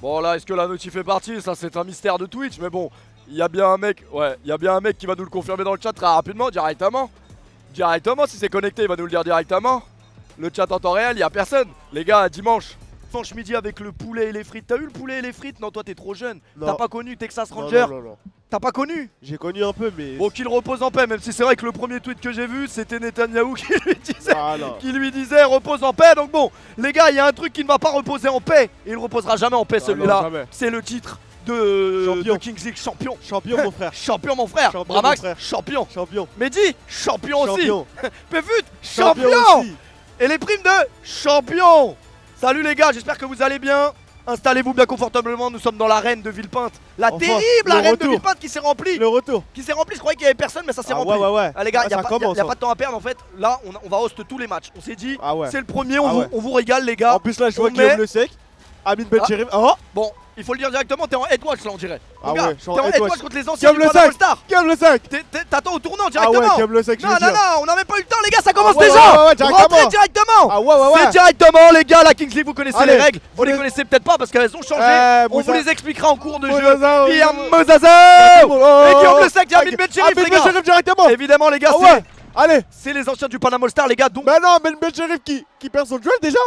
Bon là, est-ce que la notif fait partie? Ça c'est un mystère de Twitch, mais bon, il y a bien un mec, ouais, il y a bien un mec qui va nous le confirmer dans le chat très rapidement, directement. Directement, si c'est connecté, il va nous le dire directement. Le chat en temps réel, il y a personne. Les gars, dimanche midi avec le poulet et les frites. T'as eu le poulet et les frites? Non, toi t'es trop jeune. T'as pas connu Texas Ranger? Non. T'as pas connu? J'ai connu un peu, mais. Bon, qu'il repose en paix, même si c'est vrai que le premier tweet que j'ai vu, c'était Netanyahou qui lui disait repose en paix. Donc bon, les gars, il y a un truc qui ne va pas reposer en paix. Et il reposera jamais en paix, celui-là. C'est le titre de Kings League, champion. Champion, mon frère. Champion, mon frère. Champion, Bramax, mon frère. champion. Champion. Mehdi, champion aussi. Péfut, Champion champion. aussi. Et les primes de champion. Salut les gars, j'espère que vous allez bien. Installez-vous bien confortablement, nous sommes dans l'arène de Villepinte. La Enfin, terrible arène de Villepinte qui s'est remplie. Le retour. Qui s'est remplie, je croyais qu'il y avait personne, mais ça s'est rempli. Ouais. Ah, les gars, Ah, il n'y a, ça commence, y a pas de temps à perdre en fait. Là, on va host tous les matchs. On s'est dit, c'est le premier, on vous régale les gars. En plus là, je vois Guillaume Le Sec, Amine Bencherif. Bon, il faut le dire directement, t'es en headwatch là, on dirait. Ah gars, ouais, t'es en headwatch contre les anciens du Guillaume Panama Star. Guillaume Le Sec. T'attends au tournant directement. Ah ouais, Guillaume Le Sec, je veux dire. Non, on n'a même pas eu le temps, les gars, ça commence ouais, déjà. ouais, Rentrez directement. Ah ouais. C'est directement, les gars, la Kings League, vous connaissez les règles. Vous les connaissez peut-être pas parce qu'elles ont changé. On vous les expliquera en cours de jeu. Il y a Mozazo et Guillaume Le Sec, il y a Amine Bencherif, les gars. directement. Évidemment, les gars, allez. C'est les anciens du Panama Star, les gars. Donc, bah non, Amine Bencherif qui perd son duel déjà.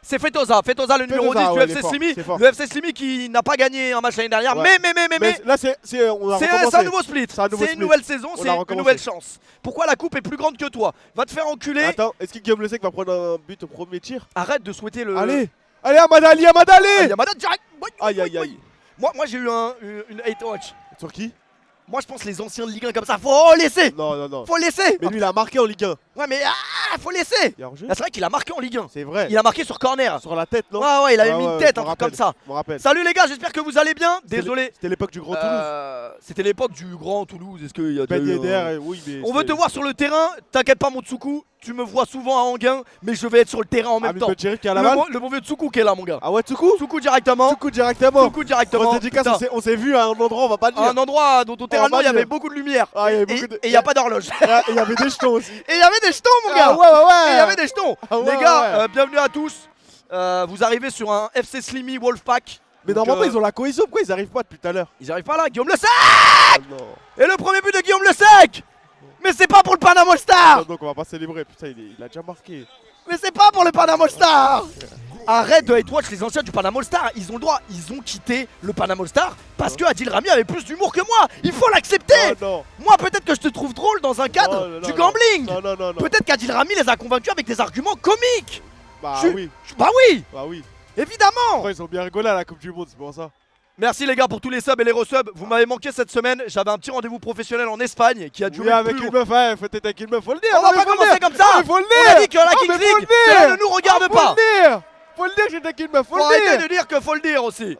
c'est Fetoza le numéro 10 du FC Slimy. Le FC Slimy qui n'a pas gagné un match l'année dernière. Mais là c'est un nouveau split. C'est une nouvelle saison, c'est une nouvelle chance. Pourquoi la coupe est plus grande que toi? Va te faire enculer. Attends, est-ce que Guillaume Le Sec va prendre un but au premier tir? Arrête de souhaiter le. Allez, Ahmad Ali. Ahmad direct. Aïe. Moi j'ai eu une hate watch. Sur qui? Moi je pense les anciens de Ligue 1 comme ça, faut laisser. Non. Faut laisser. Mais lui il a marqué en Ligue 1. Ouais mais faut laisser. C'est vrai qu'il a marqué en Ligue 1. C'est vrai. Il a marqué sur corner. Sur la tête, non? Ouais, il avait mis une tête, un truc comme ça. Je me rappelle. Salut les gars, j'espère que vous allez bien. Désolé. C'était l'époque du Grand Toulouse. C'était l'époque du Grand Toulouse. Est-ce qu'il y a Ben Yedder, oui, mais on veut te voir sur le terrain. T'inquiète pas, mon Tsuku. Tu me vois souvent à Anguin, mais je vais être sur le terrain en même temps. Qui a la balle. Le bon vieux Tsuku qui est là, mon gars. Ah ouais, Tsuku directement. Tsuku directement. On s'est vu à un endroit, on va pas le dire. Un endroit dont littéralement il y avait beaucoup de lumière. Et il n'y a pas d'horloge. Il y avait des jetons aussi. Et il y avait des jetons, mon gars. Ouais. Et il y avait des jetons. Les gars, bienvenue à tous. Vous arrivez sur un FC Slimy Wolfpack. Mais normalement ils ont la cohésion, pourquoi ils arrivent pas depuis tout à l'heure? Ils arrivent pas là, Guillaume Le Sec. Et le premier but de Guillaume Le Sec. Mais c'est pas pour le Panama Star. Donc on va pas célébrer, putain il a déjà marqué. Mais c'est pas pour le Panama Star. Arrête de hate watch les anciens du Panama Star. Ils ont le droit, ils ont quitté le Panama Star parce que Adil Rami avait plus d'humour que moi. Il faut l'accepter. Moi peut-être que je te trouve drôle dans un cadre du gambling. Non. Peut-être qu'Adil Rami les a convaincus avec des arguments comiques. Bah oui. Évidemment. Ils ont bien rigolé à la Coupe du Monde, c'est pour ça. Merci les gars pour tous les subs et les resubs. Vous m'avez manqué cette semaine. J'avais un petit rendez-vous professionnel en Espagne qui a duré avec une meuf, faut être avec une meuf, faut le dire. On va pas commencer comme ça. Faut le dire. On a dit que la Kings League, cela ne nous regarde pas. Faut le dire que j'étais avec une meuf, faut le dire. Arrêtez de dire que faut le dire aussi.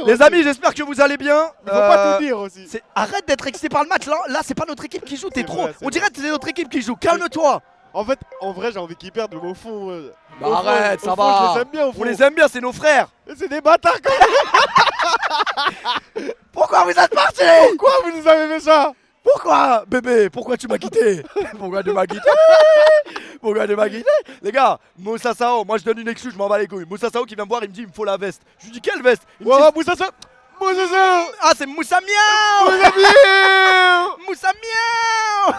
Les amis, j'espère que vous allez bien. Faut pas tout dire aussi. Arrête d'être excité par le match. Là c'est pas notre équipe qui joue. T'es trop. On dirait que c'est notre équipe qui joue. Calme-toi. En fait, en vrai, j'ai envie qu'ils perdent, mais au fond. Arrête, ça va. On les aime bien, on les aime bien, c'est nos frères. C'est des bâtards quand même. Pourquoi vous êtes partis? Pourquoi vous nous avez fait ça? Pourquoi, bébé? Pourquoi tu m'as quitté? Pourquoi tu m'as quitté? Pourquoi tu m'as quitté? Les gars, Moussa Sao, moi je donne une excuse, je m'en bats les couilles. Moussa Sao qui vient me voir, il me dit il me faut la veste. Je lui dis quelle veste? Moussa Sao. Ah, c'est Moussa Miao. Moussa Miao.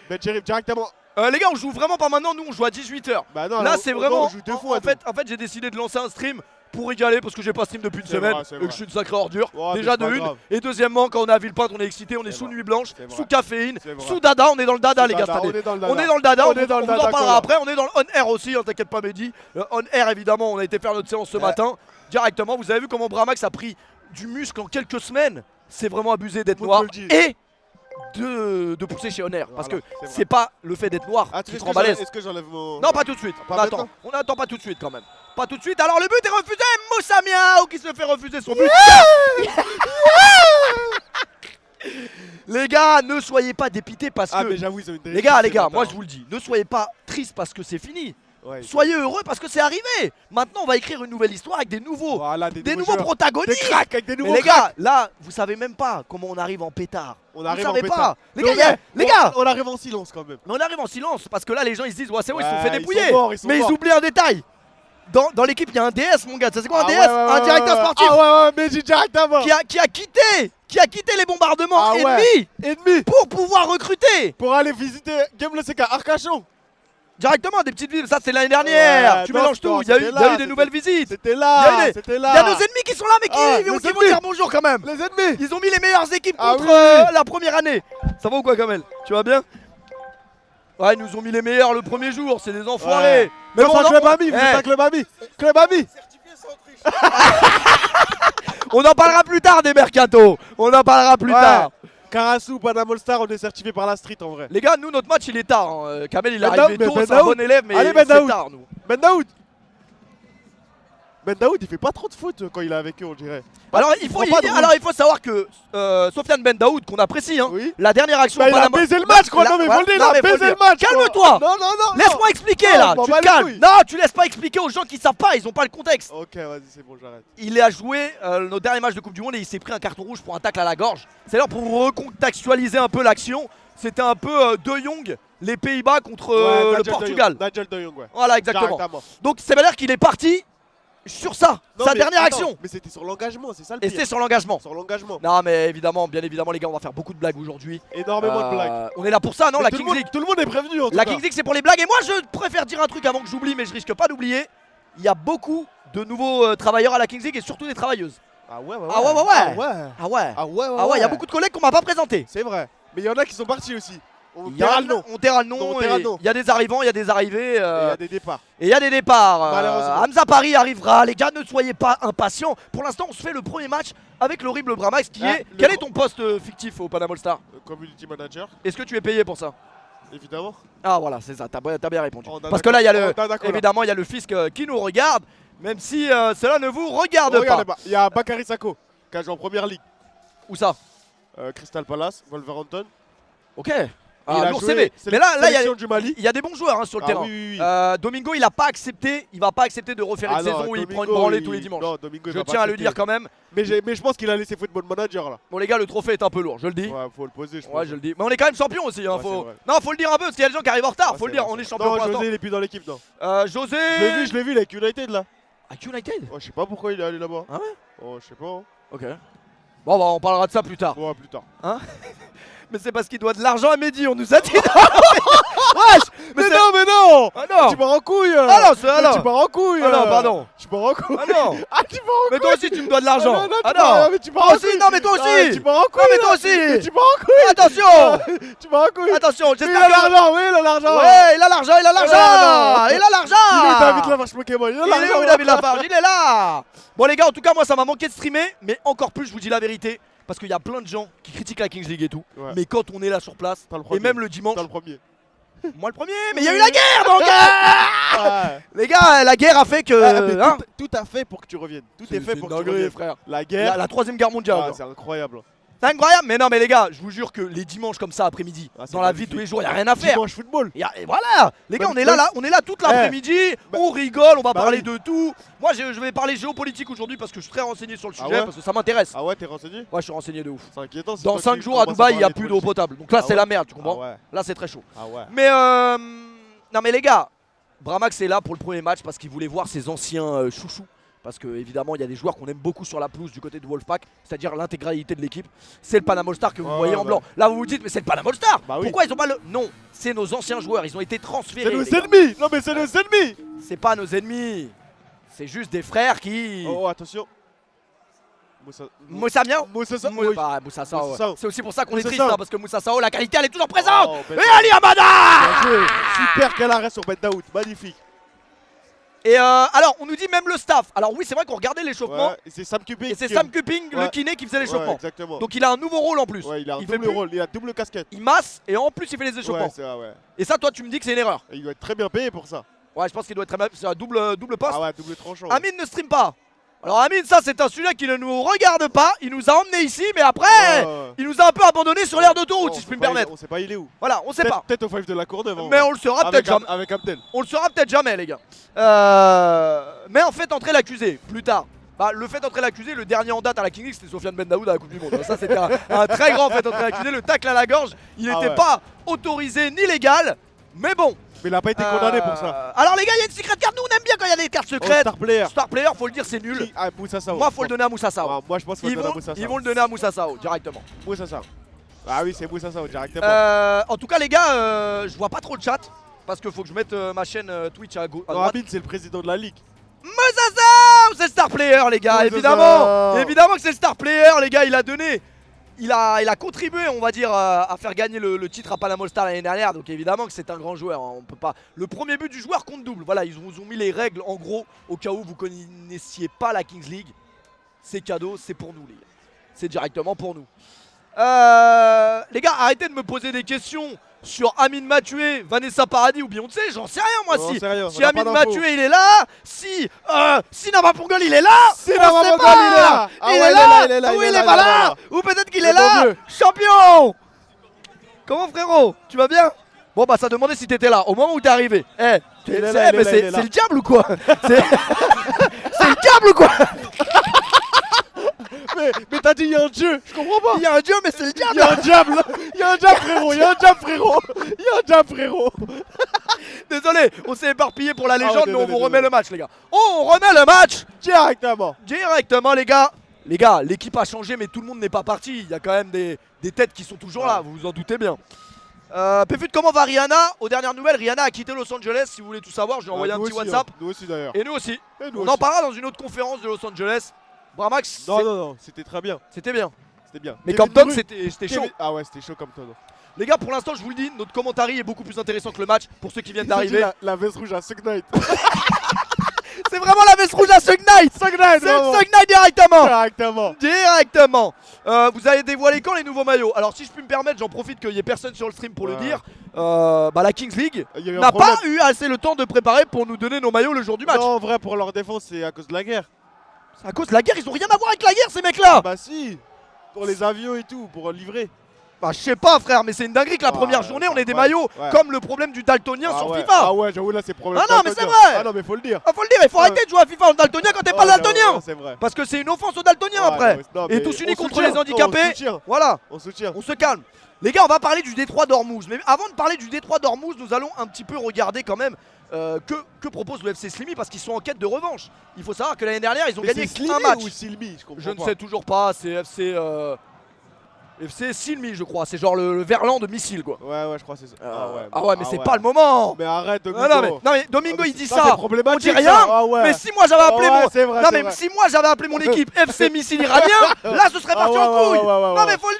Bencherif directement. Les gars, on joue vraiment pas maintenant, nous on joue à 18h. Bah non, là c'est vraiment. On joue 2 fois. En fait, j'ai décidé de lancer un stream pour régaler parce que j'ai pas stream depuis une semaine et que je suis une sacrée ordure. Déjà de une. Et deuxièmement, quand on est à Villepinte, on est excité, on est sous nuit blanche, sous caféine, sous dada, on est dans le dada, les gars. On est dans le dada, on vous en parlera après. On est dans le on-air aussi, t'inquiète pas, Mehdi. Le on-air, évidemment, on a été faire notre séance ce matin directement. Vous avez vu comment Bramax a pris du muscle en quelques semaines. C'est vraiment abusé d'être noir. Et de pousser chez Honor parce que c'est pas le fait d'être noir qui te rend balèze. Est-ce que j'enlève mon... Non, pas tout de suite. Attends, on attend pas tout de suite quand même. Pas tout de suite. Alors le but est refusé. Moussa Miao qui se fait refuser son but. Les gars, ne soyez pas dépités parce que... mais j'avoue, ils ont une les gars, moi je vous le dis, ne soyez pas tristes parce que c'est fini. Soyez heureux parce que c'est arrivé. Maintenant, on va écrire une nouvelle histoire avec des nouveaux, des nouveaux protagonistes. Des cracks, avec des nouveaux les gars, là, vous savez même pas comment on arrive en pétard. On arrive vous en savez pétard. pas. Les gars, on arrive en silence quand même. Mais on arrive en silence parce que là, les gens ils se disent ouais, c'est bon, ils se sont fait Ouais, dépouiller. ils sont morts, mais ils oublient un détail. Dans l'équipe, il y a un DS, mon gars. Ça, c'est quoi un DS? Un directeur sportif. Ah ouais, mais j'ai directement. Qui a quitté les bombardements ennemis pour pouvoir recruter. Pour aller visiter Game le CK Arcachon. Directement, des petites villes. Ça, c'est l'année dernière. Tu mélanges tout. Il y a eu des nouvelles visites. C'était là. Il y a nos ennemis qui sont là, mais qui vont dire bonjour quand même. Les ennemis. Ils ont mis les meilleures équipes contre la première année. Ça va ou quoi, Kamel? Tu vas bien? Ouais, ils nous ont mis les meilleurs le premier jour. C'est des enfoirés. Ouais. Mais bon, Club Ami, vous êtes un Club Ami. Club Ami. On en parlera plus tard des mercatos. On en parlera plus tard. Karasu, Panama All Star, on est certifié par la street en vrai. Les gars, nous notre match il est tard. Kamel il est arrivé tôt, c'est un bon élève, mais c'est tard nous. Ben Daoud, il fait pas trop de foot quand il est avec eux, on dirait. Alors il faut savoir que Sofiane Ben Daoud, qu'on apprécie, la dernière action. Il a baisé le match, quoi. Non, mais faut le dire, il a baisé le match. Calme-toi. Non. Laisse-moi expliquer là. Tu te calmes. Non, tu laisses pas expliquer aux gens qui savent pas, ils ont pas le contexte. Ok, vas-y, c'est bon, j'arrête. Il a joué nos derniers matchs de Coupe du Monde et il s'est pris un carton rouge pour un tacle à la gorge. C'est alors pour recontextualiser un peu l'action. C'était un peu De Jong, les Pays-Bas contre le Portugal. Nigel De Jong, ouais. Voilà, exactement. Donc ça veut dire qu'il est parti sur ça, sa dernière action. Mais c'était sur l'engagement, c'est ça le pire. Et c'était sur l'engagement. Sur l'engagement. Non mais évidemment, bien évidemment les gars, on va faire beaucoup de blagues aujourd'hui. Énormément de blagues. On est là pour ça, non? La Kings League. Tout le monde est prévenu en tout cas. La Kings League c'est pour les blagues. Et moi je préfère dire un truc avant que j'oublie, mais je risque pas d'oublier. Il y a beaucoup de nouveaux travailleurs à la Kings League et surtout des travailleuses. Ah ouais. Il y a beaucoup de collègues qu'on m'a pas présentés. C'est vrai. Mais il y en a qui sont partis aussi. On terra le nom. Il y a des arrivants, il y a des arrivées. Il y a des départs. Et il y a des départs. Malheureusement. Hamza Paris arrivera. Les gars, ne soyez pas impatients. Pour l'instant, on se fait le premier match avec l'horrible Bramax qui est. Quel est ton poste fictif au Panama All Star? Community manager. Est-ce que tu es payé pour ça? Évidemment. Ah voilà, c'est ça, t'as bien répondu. Parce que là, il y a évidemment, il y a le fisc qui nous regarde, même si cela ne vous regarde pas. Il y a Bakary Sako qui a joué en première ligue. Où ça? Crystal Palace, Wolverhampton. Ok. Lourd CV. Mais là, il y a des bons joueurs sur le terrain. Oui. Domingo, il va pas accepté de refaire une saison où il prend une branlée tous les dimanches. Non, Domingo, je tiens à le dire quand même. Mais je pense qu'il a laissé Football Manager là. Bon les gars, le trophée est un peu lourd, je le dis. Ouais, faut le poser, je pense. Ouais, je le dis. Mais on est quand même champion aussi. Faut le dire un peu parce qu'il y a des gens qui arrivent en retard. Faut le dire, on est champion. Non, José, il est plus dans l'équipe, non. José. Je l'ai vu, il est avec United là. Avec United? Je sais pas pourquoi il est allé là-bas. Ah ouais? Oh, je sais pas. Ok. Bon, bah on parlera de ça plus tard. Ouais, plus tard. Hein? Mais c'est parce qu'il doit de l'argent à Mehdi, on nous a dit. Wesh! Mais non! Ah non! Tu pars en couille! Ah non, c'est alors! Tu pars en couille! Ah non, pardon! Tu pars en couille! Ah non! Ah, tu pars en couille! Mais toi aussi, tu me dois de l'argent! Ah non! Mais tu pars en couille! Non, mais toi aussi! Tu pars en couille! Non, mais toi aussi! Tu pars en couille! Attention! Tu pars en couille! Attention, il a l'argent! Oui, il a l'argent! Ouais, il a l'argent! Il a l'argent! Il a l'argent! Il est David Lafarge Pokémon! Il est où David Lafarge? Il est là! Bon, les gars, en tout cas, moi, ça m'a manqué de streamer, mais encore plus, je vous dis la vérité. Parce qu'il y a plein de gens qui critiquent la Kings League et tout. Ouais. Mais quand on est là sur place, et même le dimanche. T'as le premier. Moi le premier, mais il y a eu la guerre donc les gars, la guerre a fait que. Tout a fait pour que tu reviennes. Tout est fait pour que tu reviennes, frère. La guerre. La troisième guerre mondiale. C'est incroyable. C'est incroyable, mais non, mais les gars, je vous jure que les dimanches comme ça après-midi, dans la vie de tous les jours, il n'y a rien à faire. Dimanche football. Et voilà, les gars, on est là toute l'après-midi, on rigole, on va parler de tout. Moi, je vais parler géopolitique aujourd'hui parce que je suis très renseigné sur le sujet, parce que ça m'intéresse. Ah ouais, t'es renseigné? Ouais, je suis renseigné de ouf. C'est inquiétant. Dans 5 jours à Dubaï, il n'y a plus d'eau potable. Donc là, c'est la merde, tu comprends? Là, c'est très chaud. Mais non, mais les gars, Bramax est là pour le premier match parce qu'il voulait voir ses anciens chouchous. Parce que évidemment il y a des joueurs qu'on aime beaucoup sur la pelouse du côté de Wolfpack, c'est-à-dire l'intégralité de l'équipe. C'est le Panama All Star que vous voyez en blanc. Là vous vous dites mais c'est le Panama All Star. Pourquoi ils ont pas le... Non, c'est nos anciens joueurs, ils ont été transférés. C'est nos ennemis. Non mais c'est nos ennemis. C'est pas nos ennemis. C'est juste des frères qui... Oh attention. Moussa bien. Moussa Sao. C'est aussi pour ça qu'on est triste parce que Moussa Sao, la qualité elle est toujours présente. Et Ali Amada. Super quel arrêt sur Ben Daoud, magnifique. Et alors on nous dit même le staff. Alors oui c'est vrai qu'on regardait l'échauffement. C'est Sam Cupping. Et c'est Sam Cupping le kiné qui faisait l'échauffement. Exactement. Donc il a un nouveau rôle en plus. Ouais, il a un double rôle, il a double casquette. Il masse et en plus il fait les échauffements. Et ça toi tu me dis que c'est une erreur. Et il doit être très bien payé pour ça. Ouais je pense qu'il doit être très bien. C'est un double poste. Ah ouais, double tranchant. Amine ne stream pas. Alors Amine, ça c'est un sujet qui ne nous regarde pas, il nous a emmenés ici mais après il nous a un peu abandonné sur l'aire d'autoroute si je puis me permettre. On sait pas il est où. Voilà, on sait pas. Peut-être au 5 de la Courneuve. Mais on le saura peut-être jamais. Avec Abdel. On le saura peut-être jamais les gars. Mais en fait entrer l'accusé plus tard. Bah, le fait d'entrer l'accusé, le dernier en date à la King League c'était Sofiane Ben Daoud à la Coupe du Monde. Ça c'était un très grand fait d'entrer l'accusé, le tacle à la gorge, il n'était pas autorisé ni légal. Mais bon. Mais il a pas été condamné pour ça. Alors les gars, il y a une secret card. Nous on aime bien quand il y a des cartes secrètes. Star player. Star player, faut le dire, c'est nul. Moussa Sao. Moi, faut le donner à Moussa Sao. Moi, je pense qu'il faut le donner à Moussa Sao. Ils vont le donner à Moussa Sao directement. Moussa Sao. Ah oui, c'est Moussa Sao directement. En tout cas, les gars, je vois pas trop le chat parce qu'il faut que je mette ma chaîne Twitch à gauche. Non, Amine, c'est le président de la ligue. Moussa Sao, c'est le star player, les gars. Évidemment que c'est le star player, les gars. Il a donné. Il a contribué, on va dire, à faire gagner le titre à Panama All-Star l'année dernière. Donc évidemment que c'est un grand joueur. On peut pas. Le premier but du joueur compte double. Voilà, ils vous ont mis les règles en gros au cas où vous connaissiez pas la Kings League. C'est cadeau, c'est pour nous, les gars. C'est directement pour nous. Les gars, arrêtez de me poser des questions sur Amine Mathieu, Vanessa Paradis ou Beyoncé. J'en sais rien, moi. Si Amine Mathieu il est là, si Nama Pongol il est là, si Nama Pongol il est là, il est là, ou il est pas là, ou peut-être qu'il est là. Champion. Comment, frérot? Tu vas bien? Bon bah ça demandait si t'étais là au moment où t'es arrivé. Eh, c'est le diable ou quoi? C'est le diable ou quoi? Mais t'as dit il y a un dieu, je comprends pas. Il y a un dieu, mais c'est le diable. Il y a un diable, il y a un diable, frérot, il y a un diable, frérot. Il y a un diable, frérot. Désolé, on s'est éparpillé pour la légende, mais on vous remet le match, les gars. On remet le match directement, les gars. Les gars, l'équipe a changé, mais tout le monde n'est pas parti. Il y a quand même des têtes qui sont toujours là, vous vous en doutez bien. Péfut, comment va Rihanna? Aux dernières nouvelles, Rihanna a quitté Los Angeles. Si vous voulez tout savoir, je lui ai envoyé un petit WhatsApp. Nous aussi d'ailleurs. Et nous aussi. On en parlera dans une autre conférence de Los Angeles. Bramax, non, c'était très bien. C'était bien. C'était bien. Mais Compton, c'était chaud. Ah ouais, c'était chaud Compton. Les gars, pour l'instant, je vous le dis, notre commentary est beaucoup plus intéressant que le match pour ceux qui viennent d'arriver. La veste rouge à Suck Knight. C'est vraiment la veste rouge à Suck Knight. C'est Suck Knight directement. Vous avez dévoilé quand les nouveaux maillots? Alors si je puis me permettre, j'en profite qu'il n'y ait personne sur le stream pour le dire. La Kings League n'a pas eu assez le temps de préparer pour nous donner nos maillots le jour du match. Non, en vrai, pour leur défense, c'est à cause de la guerre. C'est à cause de la guerre, ils ont rien à voir avec la guerre ces mecs-là. Bah si, pour les avions et tout, pour livrer. Bah je sais pas frère, mais c'est une dinguerie que la première journée on ait des maillots comme le problème du daltonien sur FIFA. Ah ouais, j'avoue là c'est problème. Ah non mais c'est vrai. Ah non mais faut le dire. Ah faut le dire, il faut arrêter de jouer à FIFA en daltonien quand t'es pas daltonien. C'est vrai. Parce que c'est une offense aux daltoniens après. Et tous unis contre les handicapés. Voilà. On soutient. On se calme. Les gars, on va parler du Détroit d'Ormuz. Mais avant de parler du Détroit d'Ormuz, nous allons un petit peu regarder quand même que propose le FC Slimy parce qu'ils sont en quête de revanche. Il faut savoir que l'année dernière, ils ont gagné un match. Ou Slimy, je ne sais toujours pas, c'est FC Slimy, je crois. C'est genre le Verlan de missile quoi. Ouais, je crois que c'est ça. Mais c'est pas le moment. Mais arrête, Domingo. Non, mais Domingo il dit ça. On dit rien. Mais si moi j'avais appelé si moi j'avais appelé mon équipe FC Missile Iranien, là ce serait parti en couille. Non mais faut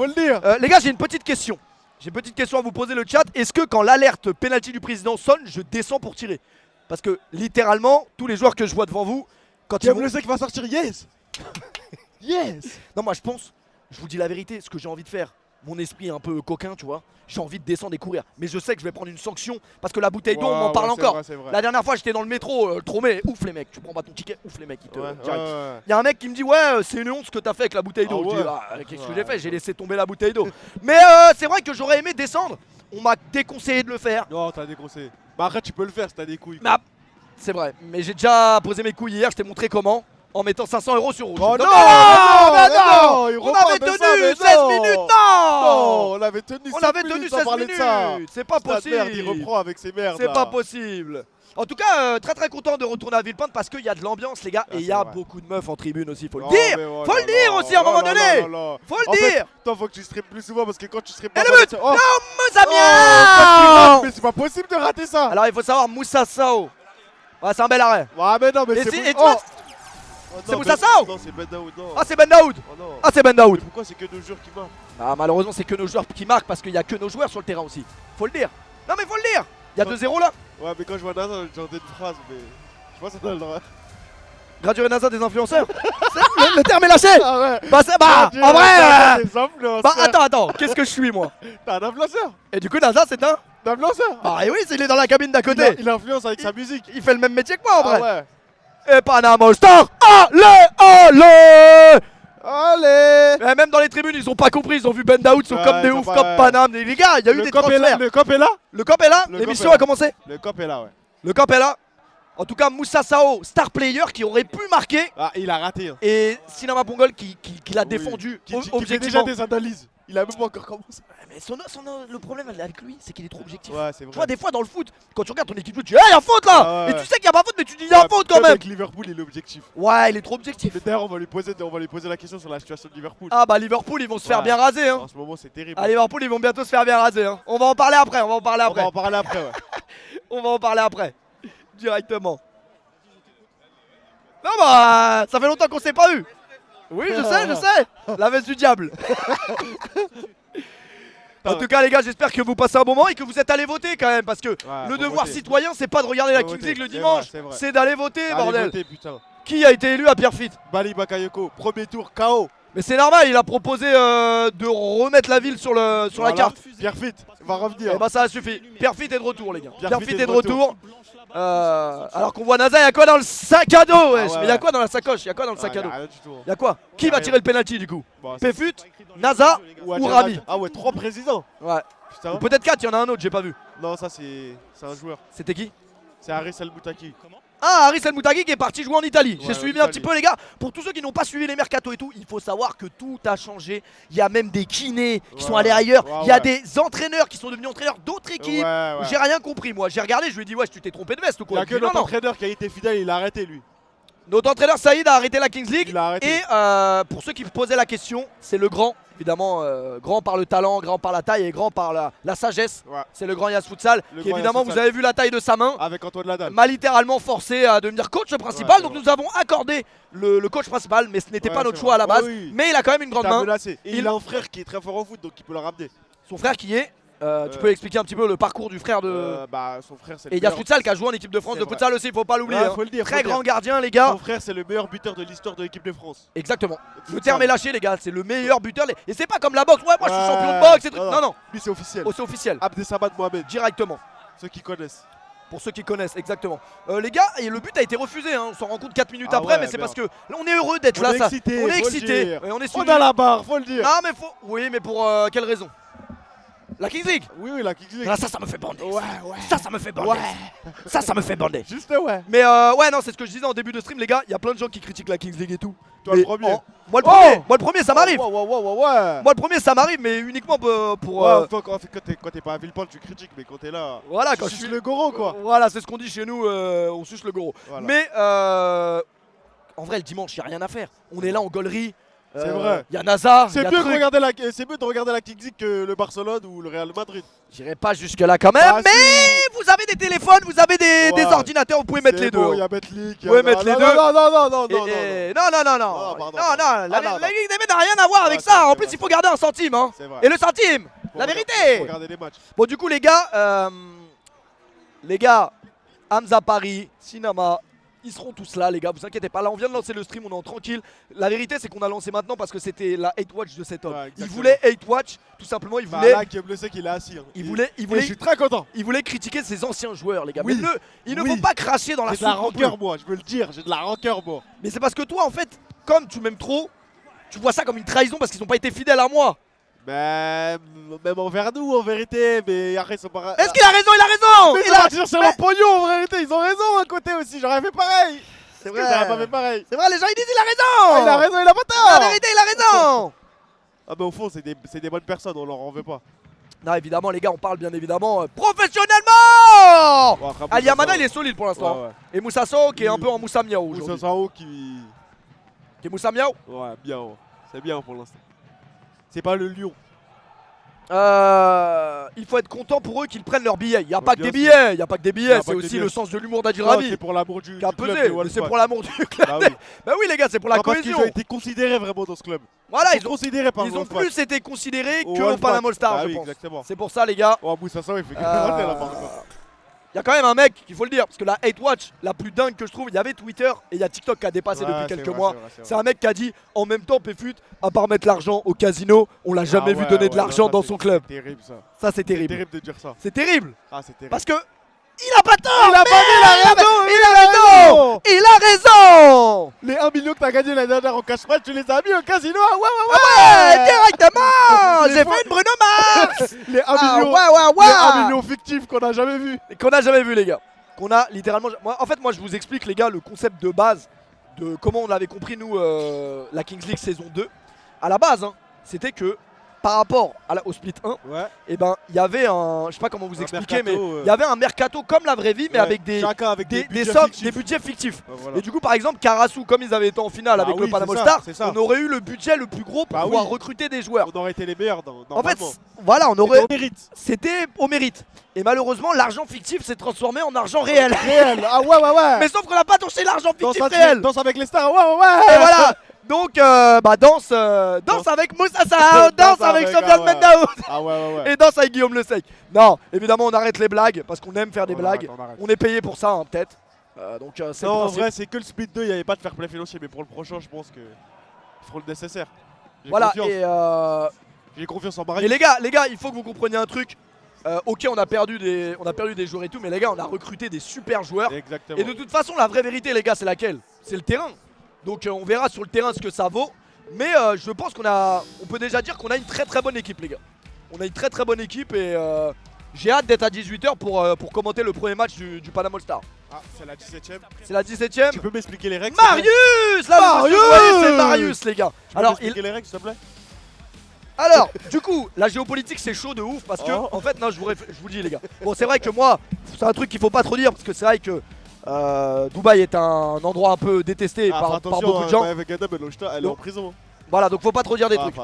le dire. Les gars, j'ai une petite question. J'ai une petite question à vous poser le chat. Est-ce que quand l'alerte penalty du président sonne, je descends pour tirer? Parce que littéralement, tous les joueurs que je vois devant vous, quand ils vont... le sait qui va sortir, yes. Non, moi je pense, je vous dis la vérité, ce que j'ai envie de faire, mon esprit est un peu coquin, tu vois. J'ai envie de descendre et courir. Mais je sais que je vais prendre une sanction parce que la bouteille d'eau, on m'en parle encore. La dernière fois, j'étais dans le métro, le tromé, ouf les mecs, tu prends pas ton ticket, ouf les mecs. Il y a un mec qui me dit, ouais, c'est une honte ce que t'as fait avec la bouteille d'eau. Je dis, qu'est-ce que j'ai fait? J'ai laissé tomber la bouteille d'eau. Mais c'est vrai que j'aurais aimé descendre. On m'a déconseillé de le faire. Non, t'as déconseillé. Bah après, tu peux le faire si t'as des couilles. C'est vrai, mais j'ai déjà posé mes couilles hier, je t'ai montré comment. En mettant 500 € sur rouge. Oh non, on avait tenu 16 minutes, non. On avait tenu 16 minutes. C'est pas possible. Il reprend avec ses merdes. C'est pas possible. En tout cas, très content de retourner à Villepinte parce qu'il y a de l'ambiance, les gars, et il y a beaucoup de meufs en tribune aussi, faut le dire. Faut le dire aussi à un moment donné. Faut le dire. Toi, faut que tu streames plus souvent parce que quand tu streames pas. Et le but. Non, Moussa. Mais c'est pas possible de rater ça. Alors il faut savoir Moussa Sao. Ouais, c'est un bel arrêt. Ouais, mais non, mais c'est c'est Moussa Sao. Non, c'est Ben Daoud. Ah, c'est Ben Daoud. Ah, c'est Ben Daoud. Pourquoi c'est que nos joueurs qui marquent? Ah, malheureusement, c'est que nos joueurs qui marquent parce qu'il y a que nos joueurs sur le terrain aussi. Faut le dire. Non, mais faut le dire. Il y a 2-0 là. Ouais, mais quand je vois NASA, j'ai entendu une phrase, mais je pense que ça a le droit. Graduer NASA des influenceurs. le terme est lâché. Ah ouais. En vrai. Bah attends, qu'est-ce que je suis moi? T'es un influenceur. Et du coup, NASA, c'est un influenceur. Ah, et oui, il est dans la cabine d'à côté. Il influence avec sa musique. Il fait le même métier que moi en vrai. Ouais. Et Panama All-Star. Allez. Et même dans les tribunes, ils ont pas compris, ils ont vu Ben Daoud sont comme des ouf, comme Panam. Les gars, il y a eu des transferts. Le cop est là. Le cop est là. L'émission a commencé. Le cop est là, ouais. Le cop est là. En tout cas, Moussa Sao, star player qui aurait pu marquer. Ah, il a raté. Et Sinama Pongol qui l'a défendu objectivement. Qui fait déjà des analyses. Il a même pas encore commencé. Ouais, mais le problème avec lui, c'est qu'il est trop objectif. Ouais, c'est vrai. Tu vois, des fois dans le foot, quand tu regardes ton équipe, tu dis ah, y'a faute là. Ah ouais. Et tu sais qu'il y a pas faute, mais tu dis y'a faute quand même. Avec Liverpool, il est objectif. Ouais, il est trop objectif. Mais d'ailleurs, on va lui poser la question sur la situation de Liverpool. Ah bah Liverpool, ils vont se faire bien raser. Hein. En ce moment, c'est terrible. Ah, Liverpool, ils vont bientôt se faire bien raser. Hein. On va en parler après. On va en parler après. Ouais. On va en parler après. Directement. Non bah, ça fait longtemps qu'on s'est pas eu. Oui, je sais. La veste du diable. En tout cas les gars, j'espère que vous passez un bon moment et que vous êtes allés voter quand même. Parce que le devoir citoyen, c'est pas de regarder la Kings League le dimanche, c'est d'aller voter, bordel. Qui a été élu à Pierrefitte? Bali Bakayoko, premier tour, KO. Mais c'est normal, il a proposé de remettre la ville sur la carte. Pierrefitte va revenir. Et bah ça suffit. Pierrefitte est de retour les gars. Pierrefitte est de retour. Alors qu'on voit Nasa, y'a quoi dans le sac à dos wesh. Mais y'a quoi dans la sacoche? Y'a quoi dans le sac à dos? Y'a quoi? Qui va tirer le penalty du coup? Pefut, Nasa ou Rami? Ah ouais, 3 présidents. Ouais. Ou peut-être 4, il y en a un autre, j'ai pas vu. Non, ça c'est un joueur. C'était qui? C'est Haris El Moutaki. Ah, Haris El Moutaki qui est parti jouer en Italie. J'ai suivi un petit peu les gars. Pour tous ceux qui n'ont pas suivi les mercatos et tout, il faut savoir que tout a changé. Il y a même des kinés qui sont allés ailleurs. Il y a des entraîneurs qui sont devenus entraîneurs d'autres équipes. J'ai rien compris moi. J'ai regardé, je lui ai dit ouais, tu t'es trompé de veste ou quoi? Il y a que notre entraîneur qui a été fidèle, il a arrêté lui. Notre entraîneur Saïd a arrêté la Kings League. Il a arrêté. Et pour ceux qui posaient la question, c'est le grand. Évidemment, grand par le talent, grand par la taille et grand par la sagesse. C'est le grand Yas Futsal. Qui évidemment, vous avez vu la taille de sa main. Avec Antoine Ladal. M'a littéralement forcé à devenir coach principal. Donc nous avons accordé le coach principal, mais ce n'était pas notre choix à la base. Mais il a quand même une grande main. Et il a un frère qui est très fort au foot, donc il peut le ramener. Son frère qui est tu peux expliquer un petit peu le parcours du frère de. Son frère, c'est et Yas Futsal qui a joué en équipe de France de futsal aussi, il faut pas l'oublier. Faut le dire, très grand gardien, les gars. Son frère, c'est le meilleur buteur de l'histoire de l'équipe de France. Exactement. Le terme est lâché, les gars. C'est le meilleur buteur. Et c'est pas comme la boxe. Ouais, moi je suis champion de boxe et trucs. Non, non. Lui, c'est officiel. Oh, c'est officiel. Abdesamad Mohamed. Directement. Ceux qui connaissent. Pour ceux qui connaissent, exactement. Les gars, et le but a été refusé. Hein. On s'en rend compte 4 minutes après, mais c'est parce que là, on est heureux d'être là. On est excité. On a la barre, faut le dire. Non, mais faut. Oui, mais pour quelle raison? La Kings League. Oui, la Kings League. Ah, ça me fait bander. Ça me fait bander. Ça me fait bander. Juste ouais. Mais ouais, non, c'est ce que je disais en début de stream, les gars. Il y a plein de gens qui critiquent la Kings League et tout. Toi, le premier. Moi, le premier, ça m'arrive. Moi, le premier, ça m'arrive, mais uniquement pour. Toi, quand t'es pas à Villepinte, tu critiques, mais quand t'es là. Voilà, quand je suis le goro, quoi. Voilà, c'est ce qu'on dit chez nous. On suce le goro. Voilà. Mais en vrai, le dimanche, il n'y a rien à faire. On est là en gaulerie. C'est vrai. Il y a NASA. C'est mieux de regarder la Kings League que le Barcelone ou le Real Madrid. J'irai pas jusque là quand même, mais vous avez des téléphones, vous avez des ordinateurs, vous pouvez mettre les deux. Il y a Betclic. Vous pouvez mettre les deux. Non. Non. La Ligue des n'a rien à voir avec ça. En plus, il faut garder un centime. Hein. Et le centime, la vérité. Faut regarder les matchs. Bon, du coup, les gars, Hamza Paris, Sinama. Ils seront tous là, les gars, vous inquiétez pas. Là, on vient de lancer le stream, on est tranquille. La vérité, c'est qu'on a lancé maintenant parce que c'était la hate watch de cet homme. Il voulait hate watch, tout simplement. Il voulait. Là, Guillaume Le Sec, il est assis. Il voulait. Je suis très content. Il voulait critiquer ses anciens joueurs, les gars. Mais il ne faut pas cracher dans la soupe. J'ai de la rancœur, moi. Je veux le dire. J'ai de la rancœur, moi. Mais c'est parce que toi, en fait, comme tu m'aimes trop, tu vois ça comme une trahison parce qu'ils n'ont pas été fidèles à moi. Même envers nous en vérité, mais après ils sont pas. Est-ce qu'il a raison? Il a raison. Mais il a tiré sur leur pognon en vérité, ils ont raison à côté aussi, j'aurais fait pareil. C'est vrai. J'aurais pas fait pareil. C'est vrai, les gens ils disent il a raison. Il a raison, il a pas tort. La vérité, il a raison. Ah bah au fond c'est des bonnes personnes, on leur en veut pas. Non évidemment les gars, on parle bien évidemment professionnellement. Ali Amana il est solide pour l'instant. Et Moussa Sow qui est un peu en Moussa Miao aujourd'hui. Moussa Sow qui est Moussa Miao. Ouais bien, c'est bien pour l'instant. C'est pas le lion. Il faut être content pour eux qu'ils prennent leurs billets. Il n'y a pas que des billets, il y a pas que des billets, c'est aussi le sens de l'humour d'Adil Rami. C'est pour l'amour du club. C'est pour l'amour du club. Bah oui les gars, c'est pour la cohésion. Parce qu'ils ont été considérés vraiment dans ce club. Voilà, ils ont plus été considérés que Panama Star, je pense. C'est pour ça les gars. Oh Moussa Sow il fait que rater là par contre. Il y a quand même un mec, il faut le dire, parce que la hate watch la plus dingue que je trouve, il y avait Twitter et il y a TikTok qui a dépassé depuis quelques mois. C'est un mec qui a dit en même temps Pefut, à part mettre l'argent au casino, on l'a jamais vu donner de l'argent dans son club. C'est terrible ça. Ça c'est terrible. C'est terrible de dire ça. C'est terrible. Ah c'est terrible. Parce que il a pas tort. Il a raison. Il a raison. Les 1 million que t'as gagné l'année dernière en cash match, tu les as mis au casino. Ouais, directement. J'ai fait une Bruno Mars. Les 1 million. Les 1 million fictifs qu'on a jamais vu. Qu'on a jamais vu les gars. Qu'on a littéralement. Moi je vous explique les gars le concept de base de comment on avait compris nous la Kings League saison 2. À la base, hein, c'était que par rapport au split 1, et ben il y avait un, je sais pas comment vous expliquer, mais il y avait un mercato comme la vraie vie, mais avec des budgets fictifs. Et du coup, par exemple, Karasu, comme ils avaient été en finale avec le Panama Star, on aurait eu le budget le plus gros pour pouvoir recruter des joueurs. On aurait été les meilleurs. En fait, voilà, on aurait. C'était au mérite. Et malheureusement, l'argent fictif s'est transformé en argent réel. Ah ouais. Mais sauf qu'on n'a pas touché l'argent fictif réel. Danse avec les stars, ouais. Et voilà. Donc, danse avec Moussa Sao, danse avec Sofiane Mendaoud. Ah ouais. Et danse avec Guillaume Le Sec. Non, évidemment, on arrête les blagues parce qu'on aime faire des blagues. On est payé pour ça, hein, peut-être. Donc, c'est non, en vrai, c'est que le split 2, il n'y avait pas de fair play financier. Mais pour le prochain, je pense qu'ils feront le nécessaire. Voilà, j'ai confiance en Marie. Et les gars, il faut que vous compreniez un truc. Ok, on a perdu des joueurs et tout, mais les gars, on a recruté des super joueurs. Exactement. Et de toute façon, la vraie vérité, les gars, c'est laquelle? C'est le terrain. Donc on verra sur le terrain ce que ça vaut. Mais je pense on peut déjà dire qu'on a une très très bonne équipe, les gars. On a une très très bonne équipe et j'ai hâte d'être à 18 h pour commenter le premier match du Panama Star. Ah, c'est la 17ème. C'est la 17ème. Tu peux m'expliquer les règles? Marius, là, c'est Marius, les gars. Tu peux m'expliquer les règles, s'il te plaît? Alors, du coup, la géopolitique c'est chaud de ouf parce que, en fait, non, je vous dis, les gars. Bon, c'est vrai que moi, c'est un truc qu'il faut pas trop dire parce que c'est vrai que Dubaï est un endroit un peu détesté par beaucoup de gens. Elle est en prison. Voilà, donc faut pas trop dire des trucs.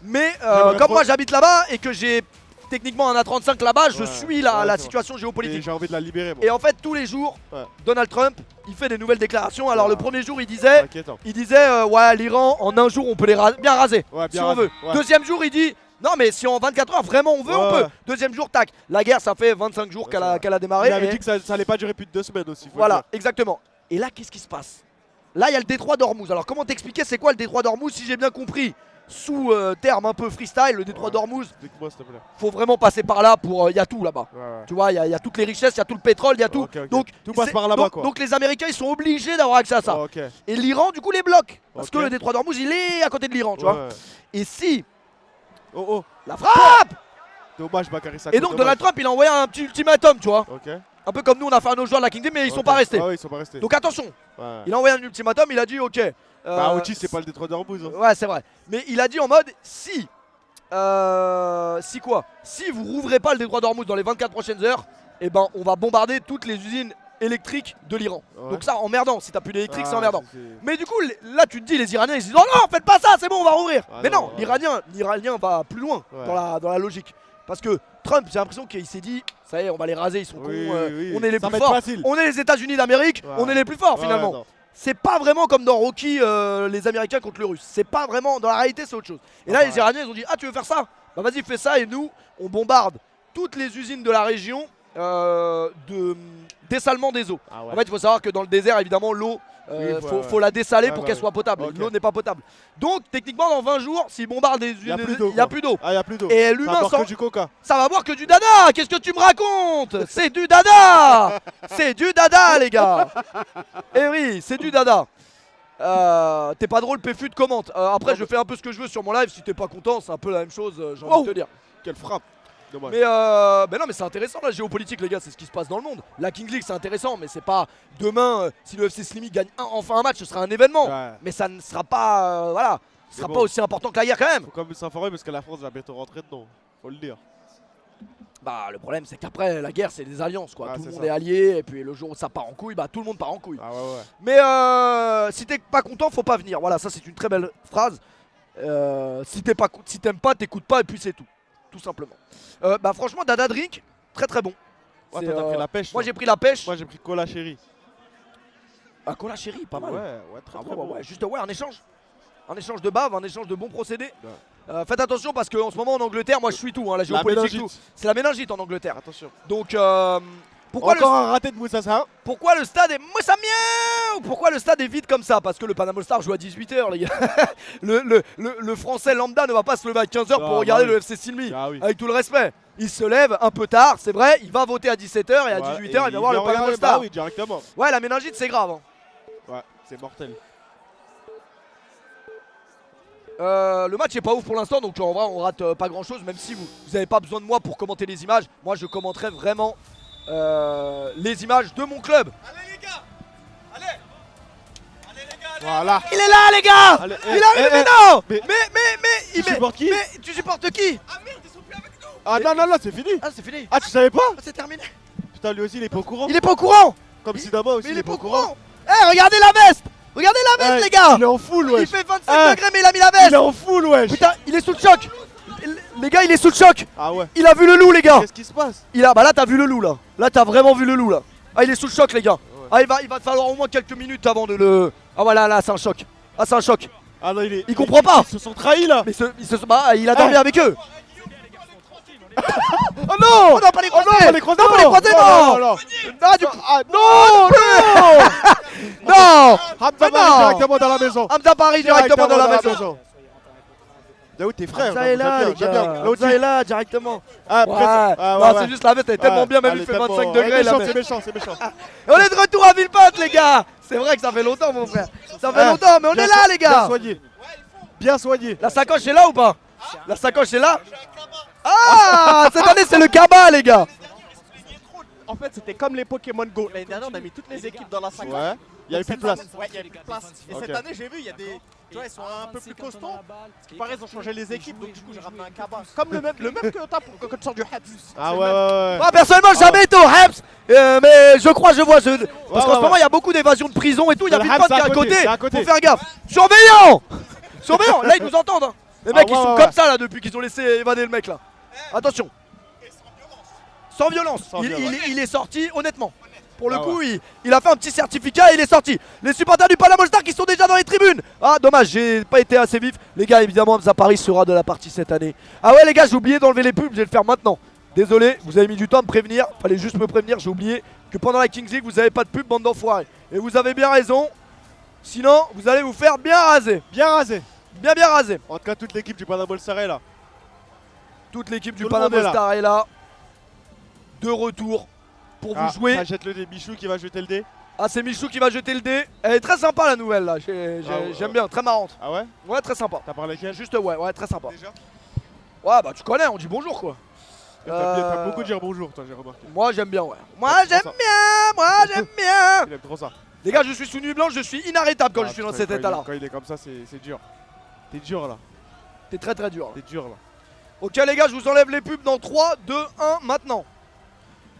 Mais comme moi j'habite là-bas et que j'ai techniquement un A35 là-bas, je suis la situation géopolitique. J'ai envie de la libérer, moi. Et en fait, tous les jours, Donald Trump, il fait des nouvelles déclarations. Alors le premier jour, il disait ouais, l'Iran, en un jour, on peut les bien raser, si on veut. Deuxième jour, il dit non, mais si en 24 heures, vraiment on veut, on peut. Deuxième jour, tac. La guerre, ça fait 25 jours qu'elle a démarré. Il avait dit que ça allait pas durer plus de 2 semaines aussi. Voilà, exactement. Et là, qu'est-ce qui se passe? Là, il y a le détroit d'Ormuz. Alors, comment t'expliquer c'est quoi le détroit d'Ormuz? Si j'ai bien compris, sous terme un peu freestyle, le détroit d'Ormuz, faut vraiment passer par là pour. Il y a tout là-bas. Tu vois, il y a toutes les richesses, il y a tout le pétrole, il y a tout. Donc, tout passe par là-bas, quoi. Donc, les Américains, ils sont obligés d'avoir accès à ça. Et l'Iran, du coup, les bloque. Parce que le détroit d'Ormuz, il est à côté de l'Iran, tu vois. Et si. La frappe! Dommage, Bakary Sako. Et donc, Donald Trump, il a envoyé un petit ultimatum, tu vois. Un peu comme nous, on a fait à nos joueurs de la Kingdom, mais ils sont pas restés. Ah ouais, ils sont pas restés. Donc, attention. Il a envoyé un ultimatum, il a dit ok. Bah, Ochi, c'est pas le détroit d'Ormuz. Ouais, c'est vrai. Mais il a dit en mode si vous rouvrez pas le détroit d'Ormuz dans les 24 prochaines heures, et ben on va bombarder toutes les usines électriques de l'Iran. Donc ça, emmerdant. Si t'as plus d'électrique, c'est emmerdant. Mais du coup, là, tu te dis, les Iraniens, ils se disent non, faites pas ça, c'est bon, on va rouvrir. Mais non, l'Iranien va plus loin dans la logique. Parce que Trump, j'ai l'impression qu'il s'est dit, ça y est, on va les raser, ils sont cons, on est les plus forts. On est les États-Unis d'Amérique, on est les plus forts finalement. C'est pas vraiment comme dans Rocky, les Américains contre les Russes. C'est pas vraiment, dans la réalité, c'est autre chose. Et là, les Iraniens, ils ont dit, ah, tu veux faire ça? Bah vas-y, fais ça, et nous, on bombarde toutes les usines de la région de dessalement des eaux. En fait, il faut savoir que dans le désert, évidemment, l'eau, faut la dessaler pour qu'elle soit potable. L'eau n'est pas potable. Donc, techniquement, dans 20 jours, s'ils bombardent des usines, il n'y a plus d'eau. Et l'humain, ça va boire que du dada. Qu'est-ce que tu me racontes? C'est du dada. C'est du dada, les gars. Eh oui, c'est du dada. T'es pas drôle, Péfut, commente. Après, je fais un peu ce que je veux sur mon live. Si t'es pas content, c'est un peu la même chose, j'ai envie de te dire. Quelle frappe. Mais non, mais c'est intéressant la géopolitique, les gars, c'est ce qui se passe dans le monde. La King League, c'est intéressant, mais c'est pas demain, si le FC Slimy gagne enfin un match, ce sera un événement. Mais ça ne sera pas, ce sera pas aussi important que la guerre quand même. Faut quand même s'informer parce que la France va bientôt rentrer dedans, faut le dire. Bah, le problème, c'est qu'après la guerre, c'est des alliances, quoi. Tout le monde est allié, et puis le jour où ça part en couille, bah tout le monde part en couille. Mais si t'es pas content, faut pas venir. Voilà, ça c'est une très belle phrase. Si t'aimes pas, t'écoutes pas, et puis c'est tout. Tout simplement. Bah franchement, Dada Drink, très très bon. Toi t'as pris la pêche. Moi j'ai pris la pêche. Moi j'ai pris Cola Chéri. Ah, Cola Chéri, pas mal. Ouais, très bon. Juste un échange. Un échange de bave, un échange de bons procédés. Faites attention parce qu'en ce moment en Angleterre, moi je suis tout, la géopolitique, tout. C'est la méningite en Angleterre. Attention. Donc pourquoi encore un raté de Moussa Sao? Pourquoi le stade est Moussa Miaou? Pourquoi le stade est vide comme ça? Parce que le Panama Star joue à 18 h, les gars. le français lambda ne va pas se lever à 15 h pour regarder le FC Silmi. Avec tout le respect. Il se lève un peu tard, c'est vrai, il va voter à 17 h et à 18 h il va voir le Panama Star. Oui, directement. Ouais, la méningite c'est grave. Ouais, c'est mortel. Le match est pas ouf pour l'instant, donc en vrai on rate pas grand chose, même si vous avez pas besoin de moi pour commenter les images. Moi je commenterai vraiment les images de mon club. Allez les gars, allez les gars, voilà. Il est là les gars. Il arrive, mais non. Mais Tu supportes qui? Mais tu supportes qui? Ah merde, ils sont plus avec nous. Ah non, non, non, c'est fini. Ah, c'est fini. Ah, tu savais pas? Ah, c'est terminé. Putain, lui aussi, il est pas au courant. Il est pas au courant. Comme Sidama aussi, Mais il est pas au courant. Eh, regardez la veste. Regardez la veste, Eh, les gars. Il est en full, ouais. Il fait 25 degrés, mais il a mis la Il est veste. en full, wesh. Putain, il est sous le choc. Les gars, il est sous le choc. Ah ouais. Il a vu le loup, les gars. Qu'est-ce qui se passe? Bah là, t'as vu le loup, là. Là, t'as vraiment vu le loup, là. Ah, il est sous le choc, les gars. Ah, il va te falloir au moins quelques minutes avant de le. Ah, voilà, là, c'est un choc. Ah, c'est un choc. Ah non, il est. Il comprend pas. Ils se sont trahis là. Mais il a dormi avec eux. Oh non! Oh non, pas les croisés. Oh non, pas les croisés. Non, pas les croisés, non, non. non. Ah, du coup. Ah Non, non. Non. Hamza Ah, Paris non. directement dans la maison. Hamza Paris directement dans la maison. Daoud, tes frères. Hamza est là, les j'aime gars. bien. Hamza est là, directement. Ah, Ouais. ah, Non, c'est juste la veste, elle est tellement bien, même elle il est fait tellement- 25 degrés là. C'est méchant, c'est méchant. On est de retour à Villepinte, les gars. C'est vrai que ça fait longtemps, mon frère. Ça fait longtemps, mais on est là, les Bien gars. soigné. Bien soigné. La sacoche est là ou pas? La sacoche est là? Ah, cette année c'est le cabas, les gars. En fait, c'était comme les Pokémon Go. L'année dernière, on a mis toutes les équipes dans la sacoche. Ouais. Il y avait plus de place. Ouais, il y avait plus de place. Et Ok. cette année, j'ai vu, il y a des. Tu vois, ils sont un peu plus costauds. Il paraît, ils ont changé les équipes, donc du coup, j'ai ramené un cabas. Comme le même que t'as pour quand tu sors du Habs. Ah ouais. Moi personnellement jamais été au Habs, mais je crois je vois parce qu'en ce moment il y a beaucoup d'évasion de prison et tout, il y a Le Villepinte Habs, qui est c'est à à côté. côté. Faut faire gaffe. Surveillant. Surveillant. Là ils nous entendent. Hein. Les mecs ouais, ils sont ouais. comme ça là depuis qu'ils ont laissé évader le mec là. Attention. Sans violence. Sans violence. Il est sorti honnêtement. Pour le Ah coup, il a fait un petit certificat et il est sorti. Les supporters du Panama Star qui sont déjà dans les tribunes. Ah, dommage, j'ai pas été assez vif. Les gars, évidemment, Hamza Paris sera de la partie cette année. Ah ouais, les gars, j'ai oublié d'enlever les pubs, je vais le faire maintenant. Désolé, vous avez mis du temps à me prévenir. Fallait juste me prévenir, j'ai oublié que pendant la Kings League, vous avez pas de pub, bande d'enfoirés. Et vous avez bien raison. Sinon, vous allez vous faire bien raser. Bien rasé. Bien raser. En tout cas, toute l'équipe du Panama Star est là. Toute l'équipe du Tout le monde Panama est là. Star est là. De retour pour vous jouer. Ça jette le dé. Michou qui va jeter le dé. Ah, c'est Michou qui va jeter le dé. Elle est très sympa la nouvelle là. J'aime bien, très marrante. Ah ouais? Ouais, très sympa. T'as parlé avec elle? Juste ouais, très sympa. Déjà? Ouais, bah tu connais, on dit bonjour quoi. T'as beaucoup dire bonjour, toi, j'ai remarqué. Moi j'aime bien, ouais. Moi Ah, j'aime trop ça. bien, moi j'aime bien. Il aime trop ça. Les gars, je suis sous nuit blanche, je suis inarrêtable quand Ah, je suis dans putain, cet état là. Quand il est comme ça, c'est dur. T'es dur là. T'es très très dur là. T'es dur là. Ok les gars, je vous enlève les pubs dans 3, 2, 1 maintenant.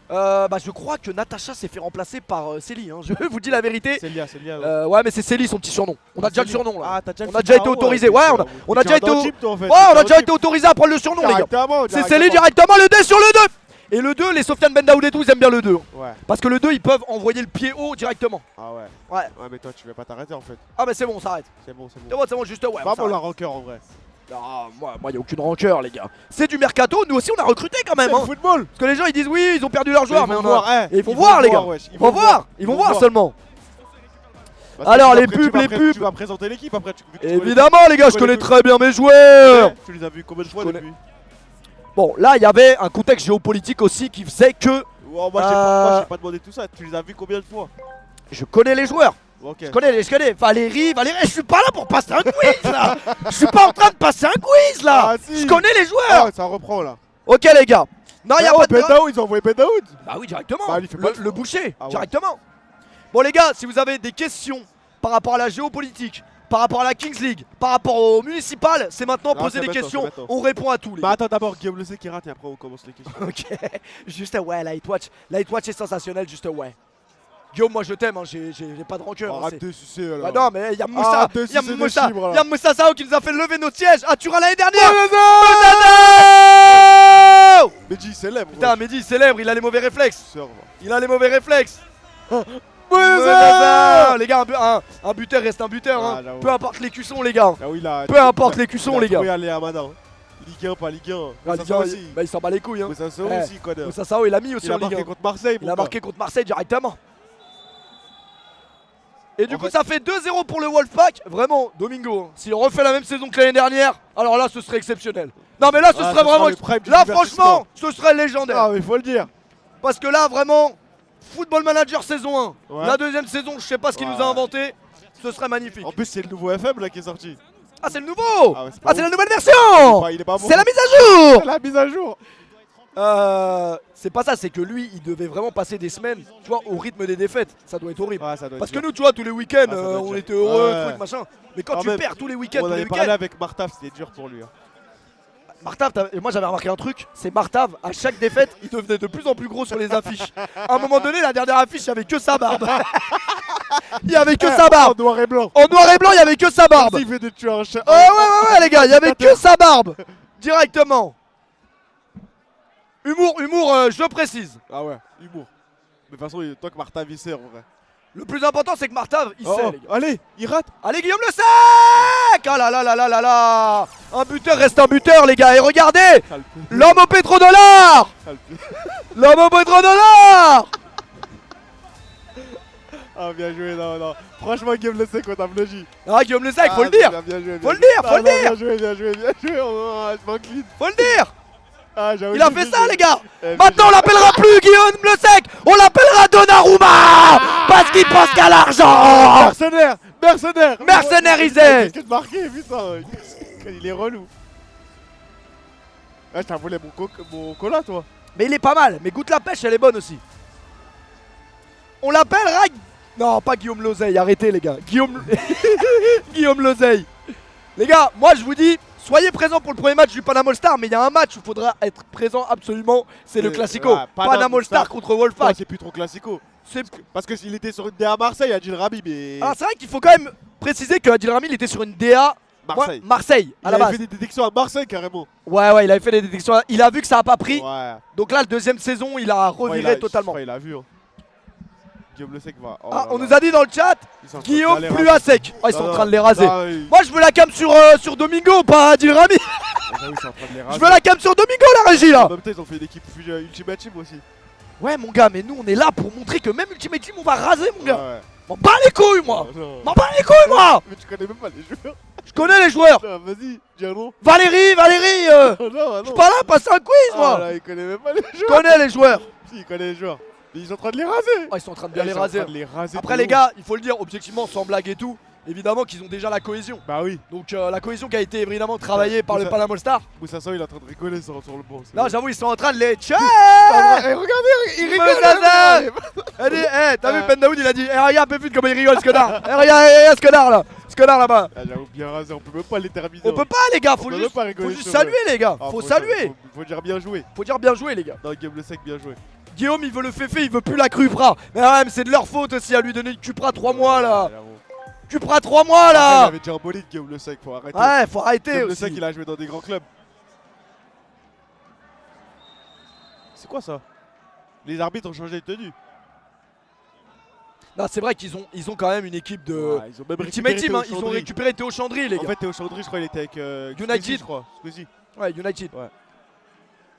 Bah je crois que Natacha s'est fait remplacer par Célie, hein. Je vous dis la vérité. C'est lié. Ouais mais c'est Célie son petit surnom. On a déjà le surnom là. Ah, t'as déjà On a déjà été autorisé, ouais, on a déjà été autorisé à prendre le surnom les gars. C'est Célie directement le dé sur le 2. Et le 2, les Sofiane Ben Daoud et tout, ils aiment bien le 2. Ouais. Parce que le 2, ils peuvent envoyer le pied haut directement. Ah ouais. Ouais. Ouais, mais toi, tu vas pas t'arrêter en fait. Ah mais c'est bon, on s'arrête. C'est bon. C'est bon, juste ouais. on Pas pour s'arrête. la rancœur en vrai. Ah, moi y a aucune rancœur les gars. C'est du mercato, nous aussi on a recruté quand même. C'est Hein. le football. Parce que les gens ils disent oui, ils ont perdu leurs joueurs, mais on a... Et ils vont voir les gars. Ils vont voir, seulement. Alors les pubs, Tu vas présenter l'équipe après. Évidemment les gars, je connais très bien mes joueurs. Tu les as vus combien de fois connais. depuis? Bon, là il y avait un contexte géopolitique aussi qui faisait que Moi j'ai pas demandé tout ça. Tu les as vus combien de fois? je connais les joueurs. Ok. Je connais Valérie, je suis pas là pour passer un quiz là. Je suis pas en train de passer un quiz là. Ah, si. Je connais les joueurs. Ah, ça reprend là. Ok les gars. Non, il y a pas de Ben Daoud, ils ont envoyé Ben Daoud. Bah oui, directement. Bah, il fait pas de le boucher, Ah ouais. directement. Bon les gars, si vous avez des questions par rapport à la géopolitique, par rapport à la Kings League, par rapport au municipal, c'est maintenant Non, poser c'est des maintenant, questions, c'est maintenant. on répond à tout les Bah gars. attends d'abord Guillaume le sait qui rate et après on commence les questions. Ok, juste ouais, Lightwatch est sensationnel, juste ouais. Guillaume, moi je t'aime, hein, j'ai pas de rancœur. hein, Arrête c'est- de sucer alors. Bah non, mais il y a Moussa, Arrête de il y a sucer des Moussa, fibres, là. il y a Moussa Sao qui nous a fait lever nos sièges à Turin l'année dernière. Mehdi il célèbre. Putain, Mehdi il célèbre, il a les mauvais réflexes. Sœur, va. Il a les mauvais réflexes. Moussa. Les gars, un buteur reste un buteur. Ah, hein. j'avoue. Peu importe les cuissons, les gars. Ah oui, là. Peu importe les cuissons, les gars. Oui, allez à Madan. Ligue 1, pas Ligue 1. Ah, Moussa Ligue 1, aussi. bah, il s'en bat les couilles. Hein. Moussa Sow Eh, aussi, connard. Moussa Sao, il a mis aussi Il a en Ligue marqué 1. contre Marseille. Il a marqué contre Marseille directement. Et du En coup, fait- ça fait 2-0 pour le Wolfpack. Vraiment, Domingo, hein, s'il refait la même saison que l'année dernière, alors là, ce serait exceptionnel. Non, mais là, ce Ah, serait ça vraiment. sera le prime du Là, divertissement. franchement, ce serait légendaire. Ah, mais faut le dire. Parce que là, vraiment, Football Manager saison 1. Ouais. La deuxième saison, je sais pas ce qu'il Ouais. nous a inventé. Ce serait magnifique. En plus, c'est le nouveau FM là qui est sorti. Ah, c'est le nouveau. Ah ouais, c'est pas Ah, c'est ouf. la nouvelle version. Il est pas bon. C'est la mise à jour. La mise à jour. c'est pas ça, c'est que lui, il devait vraiment passer des semaines, tu vois, au rythme des défaites. Ça doit être horrible. Ouais, ça doit être Parce que dur. nous, tu vois, tous les week-ends, on on était heureux, ouais. truc, machin. Mais quand Ah, tu même, perds tous les week-ends, on avait parlé avec Martav, c'était dur pour lui. Hein. Martav, et moi j'avais remarqué un truc, c'est Martav, à chaque défaite, il devenait de plus en plus gros sur les affiches. À un moment donné, la dernière affiche, il n'y avait que sa barbe. Il y avait que sa barbe. En noir et blanc. En noir et blanc, il y avait que sa barbe. Il fait de tuer un chat. Ouais, les gars, il y avait que sa barbe. Directement. Humour, je précise. Ah ouais, humour. Mais de toute façon, toi que Martav il sait en vrai. Le plus important, c'est que Martav, il sait, les gars. Allez, il rate. Allez, Guillaume le sec. Ah là là là là là là. Un buteur reste un buteur, les gars. Et regardez, l'homme au pétrodollar. L'homme au pétrodollar. Ah bien joué, non. Franchement, Guillaume le sec, on t'a blogi. Ah, Guillaume le sec, faut le dire. Bien joué, Faut le dire, faut le dire. Bien joué. Je m'incline. Faut le dire. Ah, Il a fait ça, les gars. Eh, Maintenant, on l'appellera plus Guillaume le sec. On l'appellera Donnarumma. Parce qu'il pense qu'à l'argent. Mercenarisé. Qu'est-ce que marqué, putain. Il est relou. Ah, je t'ai volé mon cola, toi. Mais il est pas mal. Mais goûte la pêche, elle est bonne aussi. On l'appellera... Non, pas Guillaume Lozeille, arrêtez les gars. Guillaume Lozeille. Les gars, moi je vous dis, soyez présents pour le premier match du Panama All-Star, mais il y a un match où il faudra être présent absolument, c'est le Classico. Panama All-Star contre Wolfpack. C'est plus trop Classico. Parce qu'il était sur une DA à Marseille, Adil Rami, mais... Alors c'est vrai qu'il faut quand même préciser que Adil Rami il était sur une DA Marseille à la base. Il avait fait des détections à Marseille carrément. Ouais, il avait fait des détections. Il a vu que ça a pas pris. Ouais. Donc là, le deuxième saison, il a reviré totalement. Il a vu. Hein. Guillaume le sec va. Oh on nous a dit dans le chat, Guillaume plus à sec. Oh, ils sont en train de les raser. Moi, je veux la cam sur Domingo, pas Adil Rami. Je veux la cam sur Domingo, la régie là. En même temps, ils ont fait une équipe Ultimate Team aussi. Ouais, mon gars, mais nous, on est là pour montrer que même Ultimate Team, on va raser, mon gars. M'en bats les couilles, moi. M'en bats les couilles, moi. Mais tu connais même pas les joueurs. Je connais les joueurs. Vas-y, dis un nom. Valérie. Je suis pas là, passe un quiz, moi. Il connaît même pas les joueurs. Je connais les joueurs. Si, il connaît les joueurs. Mais ils sont en train de les raser. Oh, ils sont en train de bien les raser. Après, Après, les gars, il faut le dire, objectivement, sans blague et tout, évidemment qu'ils ont déjà la cohésion. Bah oui. Donc la cohésion qui a été évidemment travaillée par le Panama All-Star. Moussasson, il est en train de rigoler sur le banc. Là, j'avoue, ils sont en train de les tuer. Regardez, il rigole. T'as vu Ben Daoud, il a dit regarde, Péfut, comment il rigole, ce connard. Regarde ce connard là. Ce connard là-bas. J'avoue, bien rasé, on peut même pas les terminer. On peut pas, les gars, faut juste saluer, les gars. Faut saluer. Faut dire bien joué. Faut dire bien joué, les gars. Non, Guillaume le sec, bien joué. Guillaume, il veut le Féfé, il veut plus la Cupra. Mais ouais, mais c'est de leur faute aussi à lui donner une Cupra 3 mois là. Cupra 3 mois là. Il avait déjà un bolide, Guillaume le sec, faut arrêter. Ouais, faut arrêter. Guillaume le sec, il a joué dans des grands clubs. C'est quoi ça? Les arbitres ont changé de tenue. Non, c'est vrai qu'ils ont quand même une équipe de. Ouais, ils ont même Ultimate Team, hein, ils ont récupéré Théo Chandry, les gars. En fait, Théo Chandry, je crois, il était avec United, je crois. Squeezie. Ouais, United. Ouais.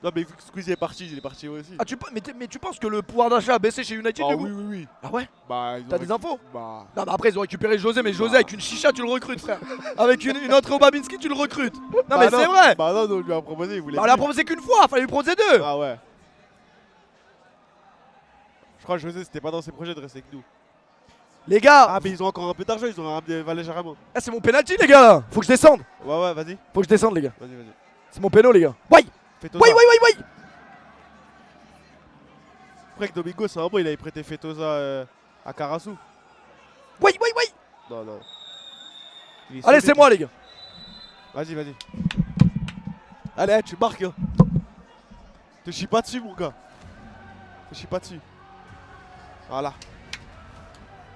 Non, mais vu que Squeezie est parti, il est parti aussi. Ah, mais tu penses que le pouvoir d'achat a baissé chez United du coup? Oui. Ah ouais? Bah, t'as des infos? Bah. Non, mais après, ils ont récupéré José, mais José avec une chicha, tu le recrutes, frère. Avec une autre Babinski, tu le recrutes. Non, mais c'est vrai. Bah, non, on lui a proposé, il voulait. Bah, on l'a proposé qu'une fois, fallait lui proposer deux. Ah ouais. Je crois que José, c'était pas dans ses projets de rester avec nous. Les gars. Ah, mais ils ont encore un peu d'argent, ils ont ramené Valé Jaramo. Ah, c'est mon penalty, les gars, là. Faut que je descende. Ouais, vas-y. Faut que je descende, les gars. Vas-y. C'est mon péno, les gars. Ouais. Après que Domingo, c'est un bon, il avait prêté Fetosa à Karasu. Ouais. Non. Allez, c'est moi, les gars. Vas-y. Allez, tu marques. Hein. Te chie pas dessus, mon gars. Te chie pas dessus. Voilà.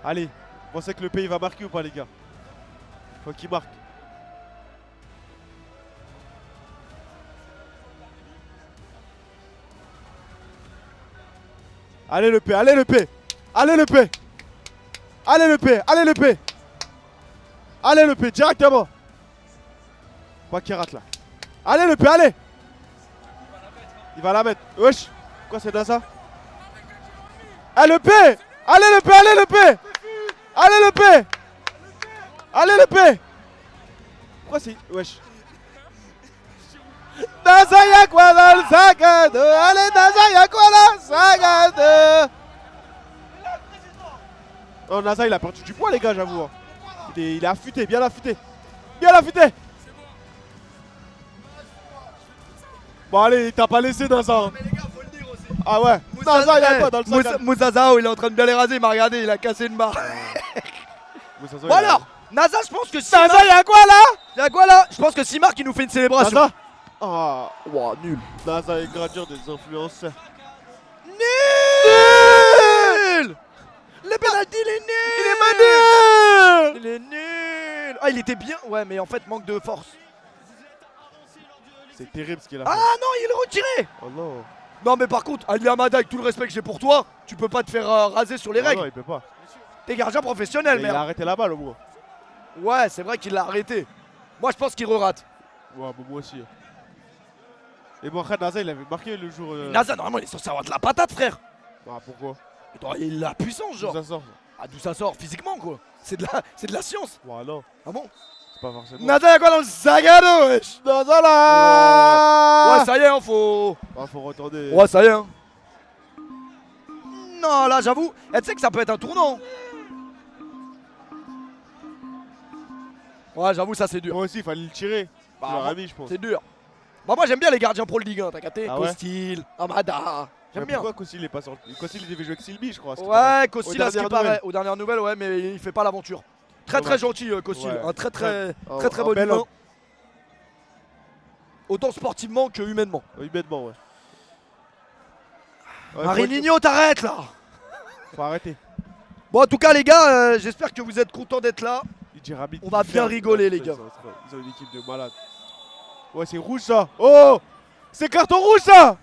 Allez, vous pensez que le pays va marquer ou pas, les gars? Faut qu'il marque. Allez le P, directement. Pas qu'il rate là. Allez le P, allez. Il va la mettre. Wesh. Quoi c'est dans ça? Allez le P. Quoi c'est? Wesh. Nasa yakwa dans le sagade. Allez Nasa yakwa dans le sagade. Oh Nasa il a perdu du poids les gars, j'avoue. Hein. Il est affûté, bien affûté. Bon allez, t'as pas laissé Naza. Mais les gars, faut le dire aussi. Ah ouais. Naza, il y a quoi dans le sac? Moussa Sao, il est en train de bien les raser, il m'a regardé, il a cassé une barre. Bon alors, Naza, je pense que si. Naza, il y a quoi là? Il y a quoi là? Je pense que Simar qui nous fait une célébration. Naza. Ah, wow, nul. Naza est gradure des influenceurs. Nul. Le penalty, il est nul. Il est pas nul. Il est nul. Ah, il était bien. Ouais, mais en fait, manque de force. C'est terrible ce qu'il a Ah fait. non, il est retiré. Oh non. Non, mais par contre, Ali Hamada, avec tout le respect que j'ai pour toi, tu peux pas te faire raser sur les Ah règles. non, il peut pas. T'es gardien professionnel, Mais il a merde. arrêté la balle au moins. Ouais, c'est vrai qu'il l'a arrêté. Moi, je pense qu'il re-rate. Ouais, bah, moi aussi. Et bon, après, Naza, il avait marqué le jour. Naza, normalement, il est censé avoir de la patate, frère. Ah, pourquoi? Il a la puissance, genre. D'où ça sort? Ah, d'où ça sort? Physiquement, quoi. C'est de la science. Ouais, non, Ah bon? c'est pas forcément. Naza, y'a quoi dans le Zagado, wesh? Naza là. Ouais, ça y est, hein, faut. Ah, faut retourner. Ouais, ça y est, hein. Non, là, j'avoue. Tu sais que ça peut être un tournant. Ouais, j'avoue, ça, c'est dur. Moi aussi, il fallait le tirer. Bah, Tu l'aurais mis, je pense. C'est dur. Bah, moi, j'aime bien les gardiens pro Ligue 1, t'as capté? Ah ouais? Costil, Hamada. J'aime bien. Pourquoi Kostil est pas sorti? Kostil, il devait jouer avec Silby, je crois. à ce qui Ouais, paraît. Costil, à ce qui paraît. Aux dernières nouvelles, ouais, mais il fait pas l'aventure. Très Dommage. gentil, Costil. Ouais. Un très Un bon bel humain. homme. Autant sportivement que humainement. Humainement, ouais. Ouais, Marinho, t'arrêtes là! faut arrêter. Bon, en tout cas, les gars, j'espère que vous êtes contents d'être là. Il dit Rabbit. On va bien rigoler, les gars. Ils ont une équipe de malades. Ouais, c'est rouge ça. Oh! C'est carton rouge ça!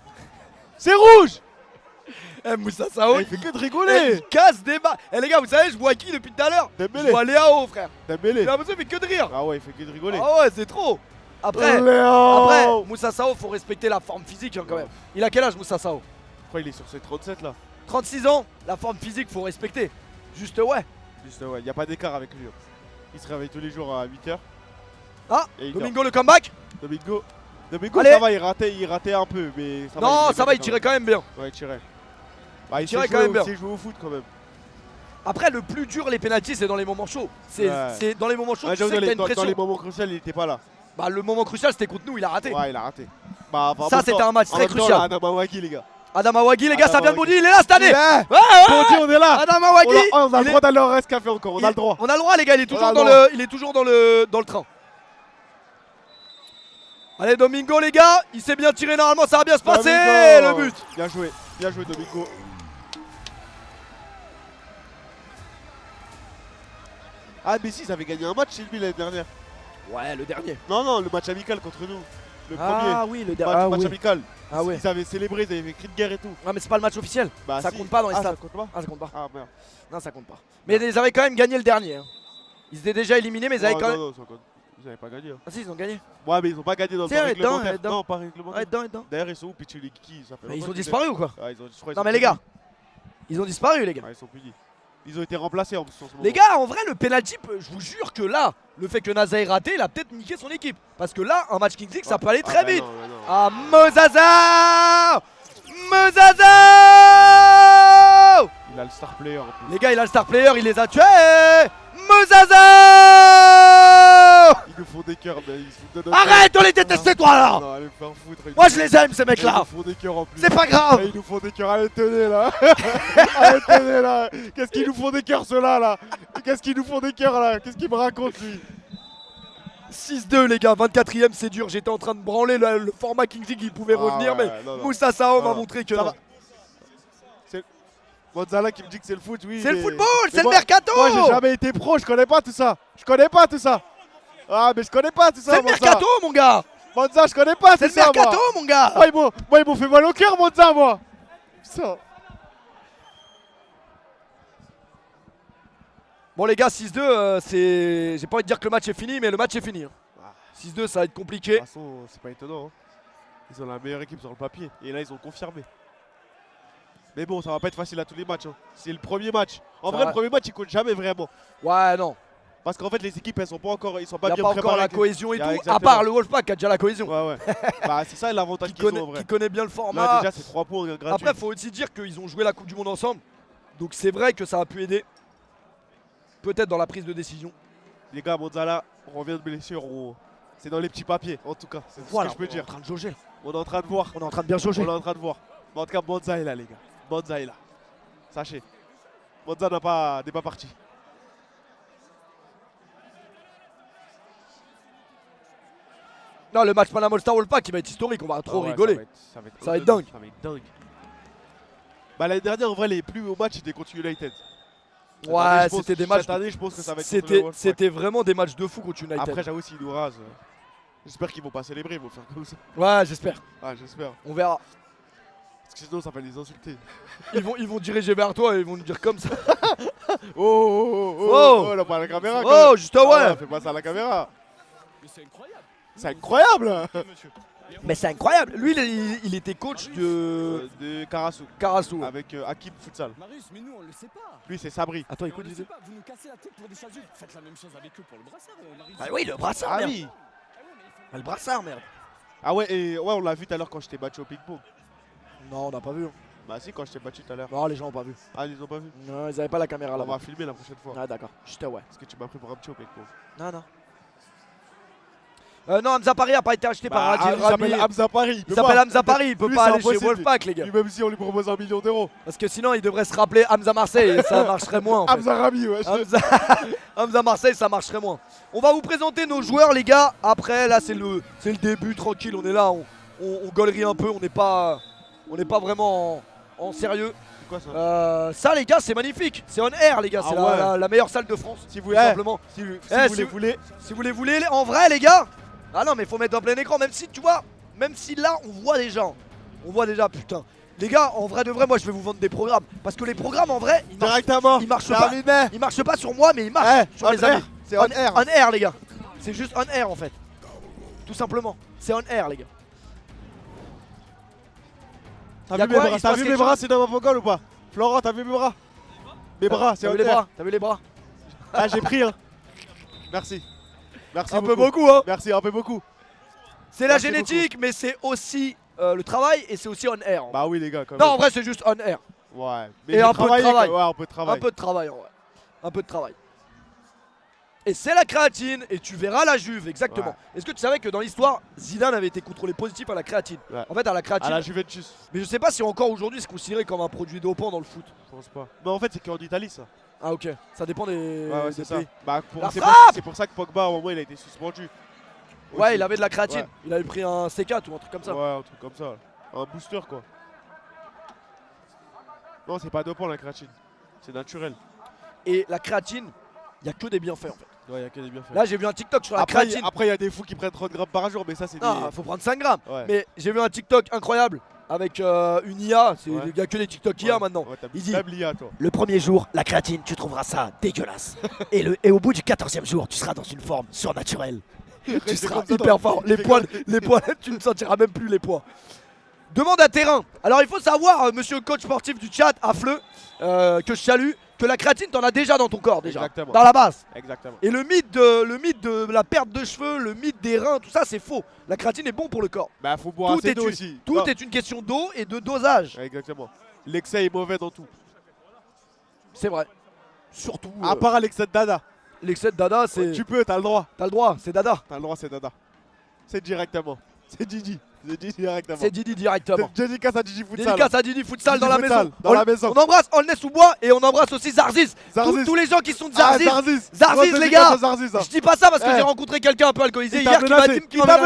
C'est rouge! Eh, Moussa Sao, Il fait que de il rigoler! casse des bas. Eh, les gars, vous savez, je vois qui depuis tout à l'heure? Je Dembélé! vois Léao, frère. Dembélé! J'ai l'impression qu'il fait que de rire. Ah ouais, il fait que de rigoler. Ah ouais, c'est trop. Après, Léo! Moussa Sao, faut respecter la forme physique hein, quand même. Il a quel âge, Moussa Sao? Je crois qu'il est sur ses 37 là. 36 ans, la forme physique, faut respecter. Juste, ouais. Juste, ouais, il n'y a pas d'écart avec lui. Il se réveille tous les jours à 8h. Ah, Et il Domingo, le comeback? Domingo, Allez. ça va, il ratait un peu, mais ça va. Non, faisait ça va, bien il tirait quand même bien. Ouais, il tirait. Bah, il tirait sait quand même bien. jouer au foot quand même. Après, le plus dur, les pénaltys, c'est dans les moments chauds. C'est Ouais. dans les moments chauds, Ouais, tu sais j'avoue, que t'as une dans pression. les moments cruciaux, il était pas là. Bah, le moment crucial, c'était contre nous, il a raté. Ouais, il a raté. Bah, enfin, Ça, en même c'était temps- un match en très même temps, crucial. là, Adama Wagi, les gars. Adam Awagi, les gars, ça Adam vient de Awagi. Bondy, il est là cette année. Il est là. Ouais, ouais, Bondy, on est là. Adam Awagi. On a le il droit est- d'aller au Rest Café encore, on a le droit. On a le droit, les gars, il est On a toujours le dans droit. il est toujours dans le train. Allez, Domingo, les gars, il s'est bien tiré normalement, ça va bien se passer. Domingo. Le but. Bien joué Domingo. Ah, mais si, ils avaient gagné un match chez lui l'année dernière. Ouais, le dernier. Non, le match amical contre nous. Le Ah oui, le premier dernier. Ah match oui. amical. Ah ouais. Ils avaient célébré, ils avaient fait cri de guerre et tout. Ah mais c'est pas le match officiel. Bah, Ça si. compte pas dans les Ah, stats. ça compte pas. Ah, ça compte pas. Ah, merde. Non, ça compte pas. Mais ils avaient quand même gagné le dernier. hein. Ils étaient déjà éliminés, mais ils avaient Oh, quand même. non, ça compte. Ils avaient pas gagné. hein. Ah si, ils ont gagné. Ouais, mais ils ont pas gagné dans le Si, temps ouais, dedans, réglementaire. dedans. Non, pas réglementaire. Ouais, dedans. D'ailleurs, ils sont où Pichuli Kiki ça fait Mais ils longtemps ont qu'ils disparu ou quoi? étaient- Ah, ils ont- je crois qu'ils Non ont mais les punis. gars, ils ont disparu les gars. Ouais, ils sont punis. Ils ont été remplacés en plus en ce moment. Les gars, en vrai, le penalty, je vous jure que là, le fait que Naza ait raté, il a peut-être niqué son équipe. Parce que là, un match Kings League, ça peut aller très bah vite. non, bah non. Ah, Mozaza Mozaza. Il a le star player en plus. Les gars, il a le star player, il les a tués. Mozaza. Ils nous font des cœurs, mais ils se donnent. Arrête, on les déteste, toi là. Non, allez me faire foutre. Moi, je les aime, ces Ils mecs-là. nous font des cœurs en plus. C'est pas Et grave. ils nous font des cœurs, allez tenez là. Allez tenez là. Qu'est-ce qu'ils nous font des cœurs ceux-là là? Qu'est-ce qu'ils nous font des cœurs là? Qu'est-ce qu'il me raconte lui? 6-2 les gars, 24ème c'est dur, j'étais en train de branler le format Kings League, il pouvait Ah revenir ouais, mais non, non. Moussa Sao m'a Non, montré que ça non. va. Gonzala qui me dit que c'est le foot, oui. C'est le mais- football, mais c'est le moi- mercato. Moi j'ai jamais été pro, je connais pas tout ça. Je connais pas tout ça. Ah mais je connais pas tout ça. C'est le Monza. mercato mon gars. Monza, je connais pas C'est tout le ça. mercato Moi. mon gars. Moi ils m'ont fait mal au cœur Monza moi. Ça. Bon les gars, 6-2, c'est... J'ai pas envie de dire que le match est fini, mais le match est fini. hein. 6-2 ça va être De compliqué. toute façon, c'est pas étonnant. hein. Ils ont la meilleure équipe sur le papier. Et là ils ont confirmé. Mais bon, ça va pas être facile à tous les matchs. hein. C'est le premier match. En Ça vrai, va. le premier match il compte jamais vraiment. Ouais non, Parce qu'en fait les équipes elles sont pas encore, ils sont il pas n'y a bien pas encore préparés. la cohésion et Y a tout, à exactement. part le Wolfpack qui a déjà la cohésion. Ouais ouais. Bah c'est ça l'avantage Qui qu'ils ont en connaît, vrai. qui connaît bien le Là format. déjà c'est 3 points gratuits. Après faut aussi dire qu'ils ont joué la Coupe du Monde ensemble. Donc c'est vrai que ça a pu aider. Peut-être dans la prise de décision. Les gars, Monzala, on revient de blessure. C'est dans les petits papiers, en tout cas. C'est tout Voilà, ce que je peux on est en dire. train de jauger. On est en train de voir. On est en train de bien jauger. On est en train de voir. Mais en tout cas, Monza est là, les gars. Monza est là. Sachez. Monza n'est pas parti. Non, le match Panama All-Star Wolfpack, il va être historique. On va trop rigoler. Ça va être dingue. Ça va être dingue. Bah, l'année dernière, en vrai, les plus hauts matchs étaient contre United. Ouais, c'était des matchs. Cette année, je pense que ça va être C'était vraiment des matchs de fou contre United. Après, j'avoue, s'ils nous rasent, j'espère qu'ils vont pas célébrer, ils vont faire comme ça. Ouais, j'espère. Ouais, j'espère. On verra. Parce que sinon, ça va les insulter. Ils vont diriger vers toi et ils vont nous dire comme ça. Oh, là, pas à la caméra. Oh, juste ouais. Fais pas ça à la caméra. Mais c'est incroyable. C'est incroyable. Mais c'est incroyable. Lui, il était coach de Karasu. Avec Hakim Futsal. Marius, mais nous on le sait pas. Lui, c'est Sabri. Attends, écoute, On le sait pas. Vous nous cassez la tête pour des chasubles. Faites la même chose avec eux pour le brassard, Marius. Ah oui, le brassard, Ah merde. oui. Ah, le brassard, merde. Ah ouais, et ouais, on l'a vu tout à l'heure quand je t'ai battu au ping-pong. Non, on n'a pas vu. Bah si, quand je t'ai battu tout à l'heure. Non, les gens ont pas vu. Ah, ils ont pas vu. Non, ils avaient pas la caméra On là-bas. va filmer la prochaine fois. Ah, d'accord. Juste ouais. Parce que tu m'as pris pour un petit au ping-pong. Non. Non, Hamza Paris a pas été acheté par Adil Il s'appelle Rami. Hamza Paris. Il s'appelle Hamza Paris, il peut Lui, pas c'est aller chez impossible. Wolfpack, les gars. Lui, même si on lui propose 1 million d'euros. Parce que sinon, il devrait se rappeler Hamza Marseille et ça marcherait moins. En fait. Hamza Rami, ouais. Hamza Marseille, ça marcherait moins. On va vous présenter nos joueurs, les gars. Après, là, c'est le début, tranquille. On est là, on gaulerie un peu. On n'est pas vraiment en sérieux. C'est quoi ça Ça, les gars, c'est magnifique. C'est on air, les gars. Ah C'est ouais. la meilleure salle de France. Si vous tout simplement. Si vous Si vous les voulez, en vrai, les gars. Ah non, mais faut mettre en plein écran. Même si, tu vois, même si là, on voit déjà, putain. Les gars, en vrai de vrai, moi, je vais vous vendre des programmes. Parce que les programmes, en vrai, ils marchent pas. Ils marchent pas sur moi, mais ils marchent sur les amis. C'est on air. On air, les gars. C'est juste on air, en fait. Tout simplement. C'est on air, les gars. T'as vu mes bras, c'est dans ma vocale ou pas? Florent, t'as vu mes bras? Mes bras, c'est on air. T'as vu les bras? Ah, j'ai pris, hein. Merci. Merci un beaucoup. peu beaucoup, hein. Merci, un peu beaucoup. C'est la génétique, mais c'est aussi le travail et c'est aussi on air. Bah oui, les gars, quand non, même. en vrai, c'est juste on air. Ouais. Mais et un peu de travail. Ouais, un peu de travail. Un peu de travail, en vrai. Un peu de travail. Et c'est la créatine, et tu verras la Juve, exactement. Ouais. Est-ce que tu savais que dans l'histoire, Zidane avait été contrôlé positif à la créatine? Ouais. En fait, à la créatine. À la Juventus. Mais je sais pas si encore aujourd'hui c'est considéré comme un produit dopant dans le foot. Je pense pas. Mais en fait, c'est qu'en Italie, ça. Ah, ok. Ça dépend des. Ouais, c'est ça. Bah, c'est pour ça que Pogba, au moins, il a été suspendu. Ouais, aussi. Il avait de la créatine. Ouais. Il avait pris un C4 ou un truc comme ça. Ouais, un truc comme ça. Un booster, quoi. Non, c'est pas dopant la créatine. C'est naturel. Et la créatine, il y a que des bienfaits en fait. Ouais, il y a que des bienfaits. Là, j'ai vu un TikTok sur la créatine. Après, il y a des fous qui prennent 30 grammes par jour, mais ça, c'est. Non, faut prendre 5 grammes. Ouais. Mais j'ai vu un TikTok incroyable avec une IA. Il n'y a que des TikTok IA maintenant. Ouais, il dit l'IA, toi. Le premier jour, la créatine, tu trouveras ça dégueulasse. et au bout du 14e jour, tu seras dans une forme surnaturelle. Tu seras hyper fort. Les poids, tu ne sentiras même plus les poids. Demande à terrain. Alors il faut savoir, monsieur coach sportif du chat, Affleux, que je salue, que la créatine t'en as déjà dans ton corps déjà. Exactement. Dans la base. Exactement. Et le mythe de la perte de cheveux, le mythe des reins, tout ça c'est faux. La créatine est bon pour le corps. Bah faut boire assez d'eau aussi. Tout est une question d'eau et de dosage. Exactement. L'excès est mauvais dans tout. C'est vrai. Surtout. À part l'excès de dada. L'excès de dada c'est. Tu peux, t'as le droit. T'as le droit, c'est dada. T'as le droit, c'est dada. C'est directement. C'est Didi. C'est Didi directement. C'est Didi directement. Dédicace à Didi Futsal. Dédicace à Didi Futsal dans la maison. On embrasse Aulnay-sous-Bois et on embrasse aussi Zarziz. Tous les gens qui sont de Zarziz. Zarziz les gars. Je dis pas ça parce que j'ai rencontré quelqu'un un peu alcoolisé hier qui m'a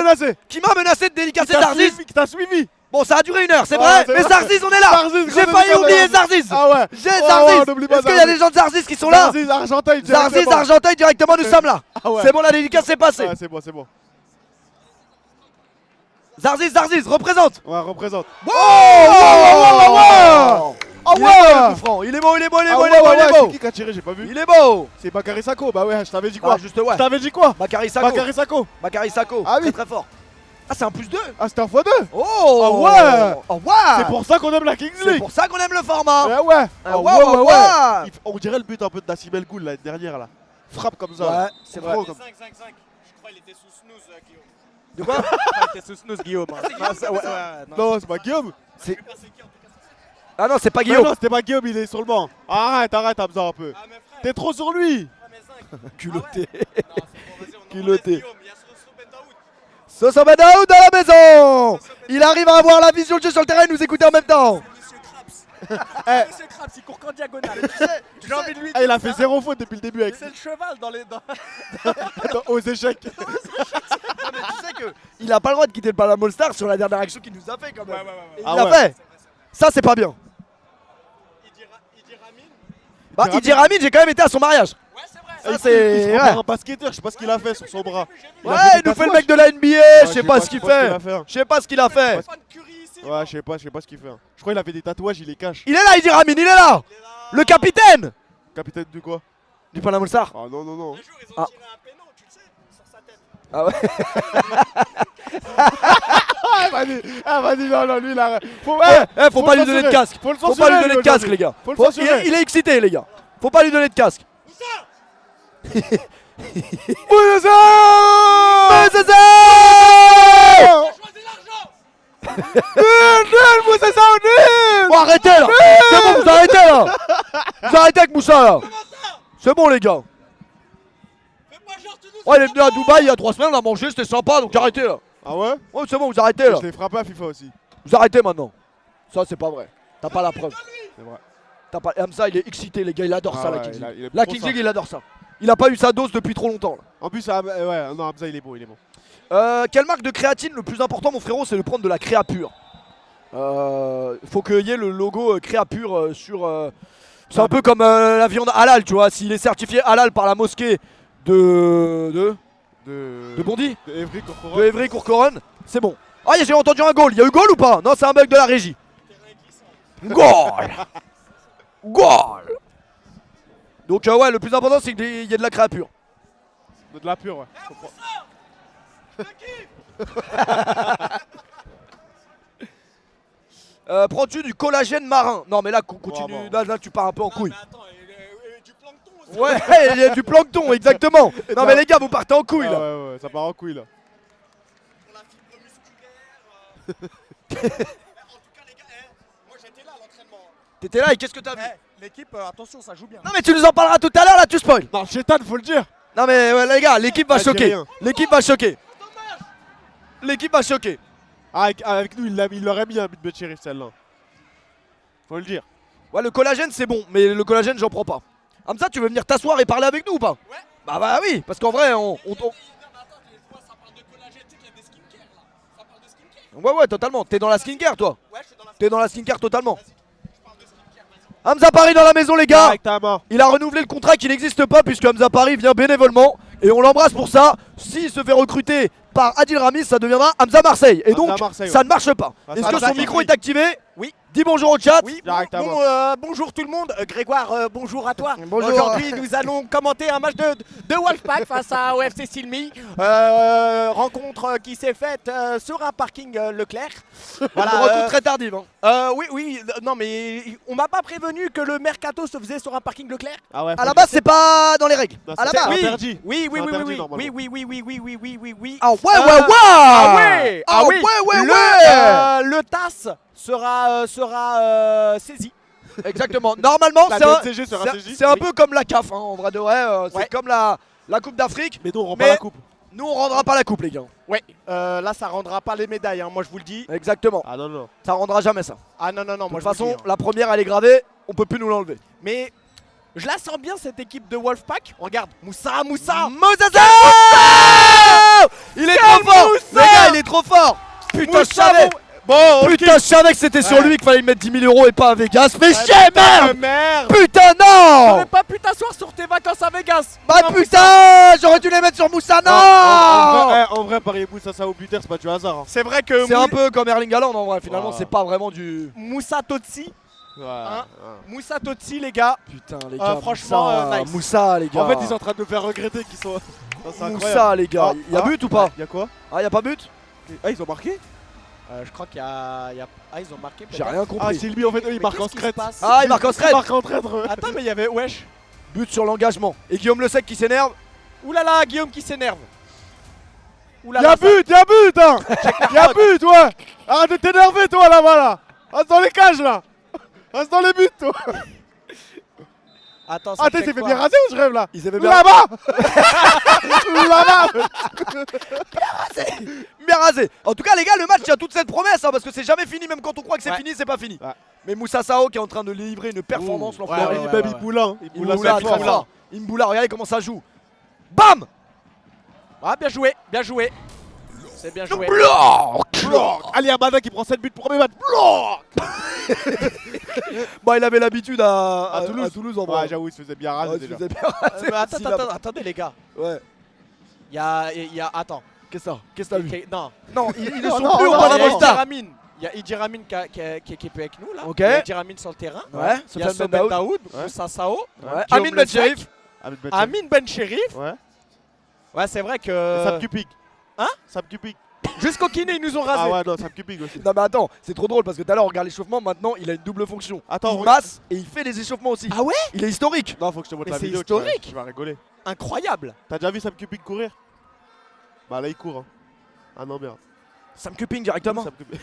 menacé de dédicacer Zarziz. Qui t'a suivi. Bon, ça a duré 1 heure, c'est vrai. Mais Zarziz, on est là. J'ai failli oublier Zarziz. Ah ouais. J'ai Zarziz. Est-ce qu'il y a des gens de Zarziz qui sont là? Zarziz, Argenteuil directement, nous sommes là. C'est bon, la dédicace c'est passé. Ouais, c'est bon, c'est bon. Zarziz, représente. Ouais, représente. Oh ouais. Il est beau. C'est qui a tiré, j'ai pas vu. Il est beau. C'est Bakary Sako. Bah ouais, je t'avais dit quoi? Juste ouais. Je t'avais dit quoi? Bakary Sako. Ah oui. Très fort. Ah, c'est un +2. Ah, c'était un x2. Oh ouais. C'est pour ça qu'on aime la Kings League. C'est pour ça qu'on aime le format. Ouais. On dirait le but un peu de Nassim El Ghoul l'année dernière là. Frappe comme ça. Ouais, c'est vrai. 5-5-5. Je crois qu'il était sous snooze, Guillaume. De quoi? Il était sous snooze, Guillaume. Non, c'est pas Guillaume. Ah non, c'est pas Guillaume. Non, c'était pas Guillaume, il est sur le banc. Arrête, Hamza un peu. T'es trop sur lui. Culotté. Culotté. Soso Bedaoud dans la maison. Il arrive à avoir la vision de jeu sur le terrain et nous écouter en même temps. Monsieur Krabs, il court qu'en diagonale. J'ai envie de lui dire Il a ça. fait 0 faute depuis le début avec C'est le cheval dans les. aux échecs. Tu sais que il a pas le droit de quitter le Panama All Star sur la dernière action qu'il nous a fait quand même. Et Ah il l'a ouais. fait. Ça c'est pas bien. Bah Idi Ramin, j'ai quand même été à son mariage. Ouais, c'est vrai. Ça Il c'est se ouais. prend un basketteur, je sais pas ce qu'il a fait sur son bras. Ouais, il nous fait le mec de la NBA, je sais pas ce qu'il fait. Je sais pas ce qu'il a fait. Fan Curry ici. Ouais, je sais pas ce qu'il fait. Je crois qu'il avait des tatouages, il les cache. Il est là Idi Ramin, il est là. Le capitaine Capitaine de quoi? du Panama All Star. Ah non, non, non. Un jour, ils ont Ah. tiré un péno, tu le sais, sur sa tête. Ah ouais. Vas-y, non, lui, il a. Faut, Faut pas lui donner de casque. Faut le Faut censurer. pas lui donner de casque les gars. Faut le censurer. Il est excité les gars. Faut pas lui donner de casque. Moussa Choisis l'argent. Bon arrêtez là. C'est bon, vous arrêtez là. Vous arrêtez avec Moussa là. C'est bon les gars. Fais pas genre, tu nous. Ouais, il est venu à Dubaï il y a 3 semaines, on a mangé, c'était sympa, donc arrêtez là. Ah ouais? Ouais, c'est bon, vous arrêtez là. Je l'ai frappé à FIFA aussi. Vous arrêtez maintenant. Ça, c'est pas vrai. T'as pas la preuve. C'est vrai. T'as pas... Hamza, il est excité, les gars, il adore Ah ça, la ouais, Kings il a- League. il aime La trop Kings ça. League, il adore ça. Il a pas eu sa dose depuis trop longtemps. Là. En plus, ouais, non, Hamza, il est bon, il est bon. Quelle marque de créatine le plus important, mon frérot, c'est de prendre de la créa pure. Faut qu'il y ait le logo créa pure sur. C'est un peu comme la viande halal, tu vois. S'il est certifié halal par la mosquée de Bondy, De Evry Corcoran. de Evry Courcouronnes, c'est bon. Ah, j'ai entendu un goal. Il y a eu goal ou pas? Non, c'est un bug de la régie. Goal. Goal. Donc ouais, le plus important, c'est qu'il y ait de la créa pure. De la pure, ouais. Je comprends. Prends-tu du collagène marin? Non mais là continue, Ouais, bon. là tu pars un peu en couille. Mais attends, du plancton aussi. Ouais, il y a du plancton, exactement. Non mais les gars, vous partez en couille Ah là. ouais, ça part en couille là. Pour la fibre musculaire. En tout cas, les gars, moi j'étais là à l'entraînement. T'étais là et qu'est-ce que t'as vu? L'équipe, attention, ça joue bien. Non mais tu nous en parleras tout à l'heure, là tu spoil. Non, Chétan, faut le dire. Non mais ouais, les gars, l'équipe va choquer. Algérien. L'équipe va choquer. L'équipe va choquer. Ah, avec nous, il l'aurait mis un but de shérif celle-là. Faut le dire. Ouais, le collagène c'est bon, mais le collagène j'en prends pas. Hamza, tu veux venir t'asseoir et parler avec nous ou pas? Ouais. Bah oui, parce qu'en vrai on... Non, mais attends, je vois, ça parle de collagène, tu sais qu'il y a des skincare là. Ça parle de skincare. Ouais totalement, t'es dans la skincare toi. Ouais, je suis dans la T'es dans la skincare totalement. Je parle de skincare, vas-y. Hamza Paris dans la maison les gars. Avec ta main. Il a renouvelé le contrat qui n'existe pas puisque Hamza Paris vient bénévolement et on l'embrasse pour ça. S'il se fait recruter par Adil Rami, ça deviendra Hamza Marseille. Et Hamza donc Marseille, ça ouais. ne marche pas. Ah, Est-ce ça que Hamza son qui micro brille. est activé? Oui. Dis bonjour au chat. Oui, Directement. bonjour tout le monde. Grégoire, bonjour à toi. Bonjour. Aujourd'hui, nous allons commenter un match de Wolfpack face à OFC Silmi. Rencontre qui s'est faite sur un parking Leclerc. Voilà, Voilà. retour très tardif. Hein. Oui, non mais on m'a pas prévenu que le mercato se faisait sur un parking Leclerc. Ah ouais. À la base, c'est pas dans les règles. Non, À la c'est base. oui. Oui, interdit. oui, C'est interdit, normalement. oui. Ah ouais. Ah ouais, Ah oui. ouais. Le TAS sera saisi. Exactement. Normalement, La c'est un, DNCG sera saisie. c'est un Oui. peu comme la CAF. Hein, en vrai de vrai, c'est Ouais. comme la Coupe d'Afrique. Mais nous, on rend Mais- pas la coupe. Nous, on rendra pas la coupe, les gars. Ouais, là ça rendra pas les médailles, hein, moi je vous le dis. Exactement. Ah non, non. Ça rendra jamais ça. Ah non, De moi toute je vous le façon, dis, hein. la première, elle est gravée. On peut plus nous l'enlever. Mais je la sens bien cette équipe de Wolfpack. Regarde, Moussa. Moussa. Il est trop fort. Les gars, il est trop fort. Putain, je savais. Bon, Putain, je savais que c'était sur lui qu'il fallait mettre 10 000 € et pas à Vegas. Mais chier, merde. merde. Putain, non. T'aurais pas pu t'asseoir sur tes vacances à Vegas. Bah Non, putain, j'aurais dû les mettre sur Moussa, non. En vrai, parier Moussa ça au buteur, c'est pas du hasard. Hein. C'est vrai que C'est un peu comme Erling Haaland en vrai, finalement, Ouais. c'est pas vraiment du... Moussa Totsi. Ouais. Hein Moussa Totsi, les gars. Putain, les gars, franchement, Moussa, nice. Moussa, les gars. En fait, ils sont en train de nous faire regretter qu'ils sont. Ça, c'est incroyable. Moussa, les gars. Y'a but ou pas? Y'a quoi? Ah, y'a pas but? Ah, ils ont marqué? Je crois qu'il y a... Ah, ils ont marqué. J'ai peut-être. rien Ah, compris. c'est lui en fait, eux, ils Mais marquent en qu'est-ce qui se scred. passe Ah, il marque en Ils scred. marquent en traître. Attends, mais il y avait. Wesh. But sur l'engagement. Et Guillaume Le Sec qui s'énerve. Oulala, Guillaume qui s'énerve. Y'a but, hein! Y'a but, ouais! Arrête de t'énerver, toi, là-bas, là! Reste dans les cages, là! Reste dans les buts, toi! Attends, Ah, t'es fait bien raser ou je rêve là? Il s'est fait bien Là-bas. Là-bas. bien rasé. En tout cas, les gars, le match tient toute cette promesse parce que c'est jamais fini. Même quand on croit que c'est fini, c'est pas fini. Ouais. Mais Moussa Sao qui est en train de livrer une performance. l'enfoiré. Il boula. Imboula, très fort. Imboula, regardez comment ça joue. Bam. Ah, bien joué, bien joué. C'est bien joué. Bloc. Ali Abada qui prend 7 buts pour premier match. Bloc. Bon, il avait l'habitude à Toulouse en vrai. Ouais, j'avoue, il se faisait bien raser Ouais, il se déjà. faisait bien raser. Mais attendez les gars. Ouais. Il y a attends. Qu'est-ce que ça? Qu'est-ce que t'as vu? Non. Non, ils ne Oh, sont non, plus au non, Panama Il y a Star. Idiramin. Il y a Idiramin qui est avec nous là. Ok. Il y a Idiramin sur le terrain. Ouais, Il y a Sofiane Ben Soben Daoud. Daoud, Ouais. Moussa Sao, Ouais. Guillaume Amin Ben Le Sec. Cherif. Amin Ben Cherif. Ouais. Ouais, c'est vrai que. Sam Cupig. Hein? Sam Cupig. Jusqu'au kiné, ils nous ont rasé. Ah ouais, non, Sam Cupig aussi. Non mais attends, c'est trop drôle parce que tout à l'heure on regarde l'échauffement, maintenant il a une double fonction. Attends, Il regarde. masse et il fait les échauffements aussi. Ah ouais? Il est historique. Non, faut que je te montre Mais la c'est vidéo. historique. Tu vas rigoler. Incroyable. T'as déjà vu Sam Cupig courir? Bah là, il court. Hein. Ah non, merde. Sam Cupping directement. Sam Cupig.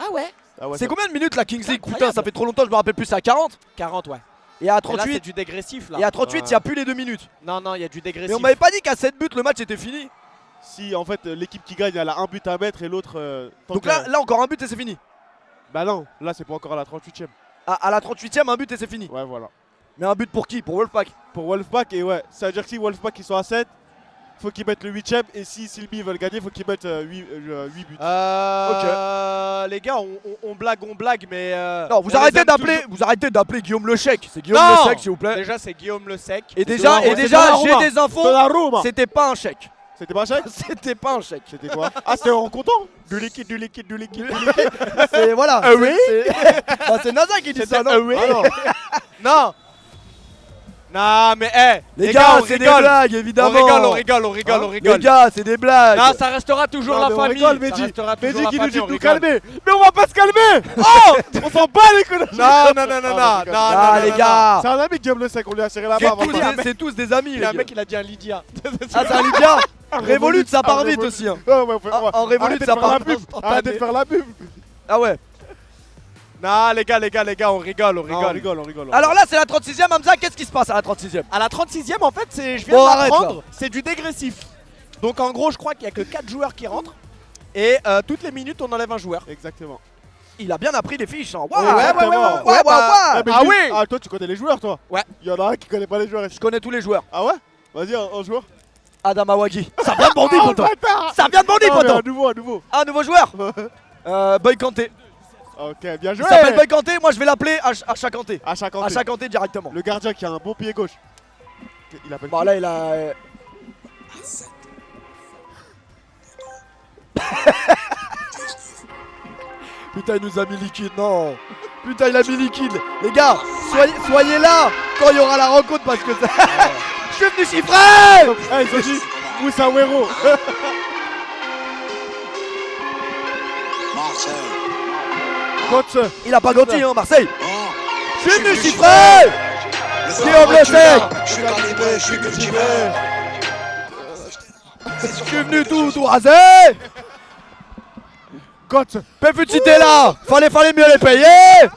Ah ouais? Ah ouais, C'est Sam- combien de minutes la Kings League? Putain, Incroyable. ça fait trop longtemps, je me rappelle plus, c'est à 40. 40, ouais. Et à Et là, 38, c'est du dégressif là. et à 38, il Ouais. n'y a plus les 2 minutes. Non, non, il y a du dégressif. Mais on m'avait pas dit qu'à 7 buts le match était fini. Si en fait l'équipe qui gagne elle a un but à mettre et l'autre. tant Donc que- là encore un but et c'est fini. Bah non, là c'est pas encore à la 38ème. À la 38ème, un but et c'est fini. Ouais, voilà. Mais un but pour qui? Pour Wolfpack. Pour Wolfpack, et ouais, ça veut dire que si Wolfpack ils sont à 7, faut qu'ils mettent le 8ème. Et si Silby veulent gagner, faut qu'ils mettent 8 buts. Les gars, on blague, mais. Non, vous on arrêtez les aime d'appeler, toujours. vous arrêtez d'appeler Guillaume Le Chec. C'est Guillaume Non. Le Chec, s'il vous plaît. Déjà, c'est Guillaume Le Sec. Et déjà, c'est j'ai Donnarumma. des infos. Donnarumma. C'était pas un chèque. C'était pas un chèque? C'était pas un chèque. C'était quoi? Ah, c'était en comptant? Du liquide, du liquide, du liquide. C'est voilà. Ah oui. Bah, c'est NASA qui dit ça, non? Ah non. Non. Non, mais Les gars, on c'est des rigole. blagues, On évidemment. rigole, on rigole. Les gars, c'est des blagues. Non, ça restera toujours Non, la mais on famille. rigole, Ça Mehdi. restera toujours Mehdi la qui nous famille, dit on de nous rigole. calmer. Mais on va pas se calmer. Oh, on s'en bat les couilles. Non. Ah, les gars. C'est un ami Guillaume Le Sec, on lui a serré la main avant le match. C'est tous des amis, Il les y a un gars. mec, il a dit un Lydia. Ah, c'est un Lydia. Révolute, ça part Ah, vite Revolut. aussi. Hein. Ouais, ouais, on va- En Revolut, arrêtez ça de faire part la pub. instantané. Arrêtez de faire la pub. Ah ouais. Non, les gars, on rigole. Non, on rigole. Alors là, c'est la 36ème. Hamza, qu'est-ce qui se passe à la 36ème? À la 36ème, en fait, je viens Bon, de arrête, l'apprendre, c'est du dégressif. Donc en gros, je crois qu'il y a que 4 joueurs qui rentrent. Et toutes les minutes, on enlève un joueur. Exactement. Il a bien appris les fiches. Hein. Ouais, Ouais. Ah oui. Ah, toi, tu connais les joueurs, toi? Ouais. Il y en a un qui connaît pas les joueurs. Je connais tous les joueurs. Ah ouais? Vas-y, un joueur. Adam Awagi. Ça vient de Bondy, Oh, poto. bâtard. Ça vient de Bondy, Non, mais poto. un nouveau. Un nouveau joueur. Boy Kanté. Ok, bien Il joué. s'appelle Boy Kanté. Moi, je vais l'appeler Acha Kanté. À chaque Acha Kanté directement. Le gardien qui a un bon pied gauche. Il appelle Bon, qui? là, il a. Putain, il nous a mis liquide, non. Putain, il a mis liquide. Les gars, soyez là quand il y aura la rencontre parce que ça. Je suis venu chiffrer. Ah, ils ont dit Moussa Wero. Coach. Il a pas ganti, hein, Marseille. Oh, Je suis venu chiffrer. Guillaume Le Sec. je suis calibré, je suis cultivé. Je suis venu tout raser. Coach. Petit t'es là. Fallait mieux les payer.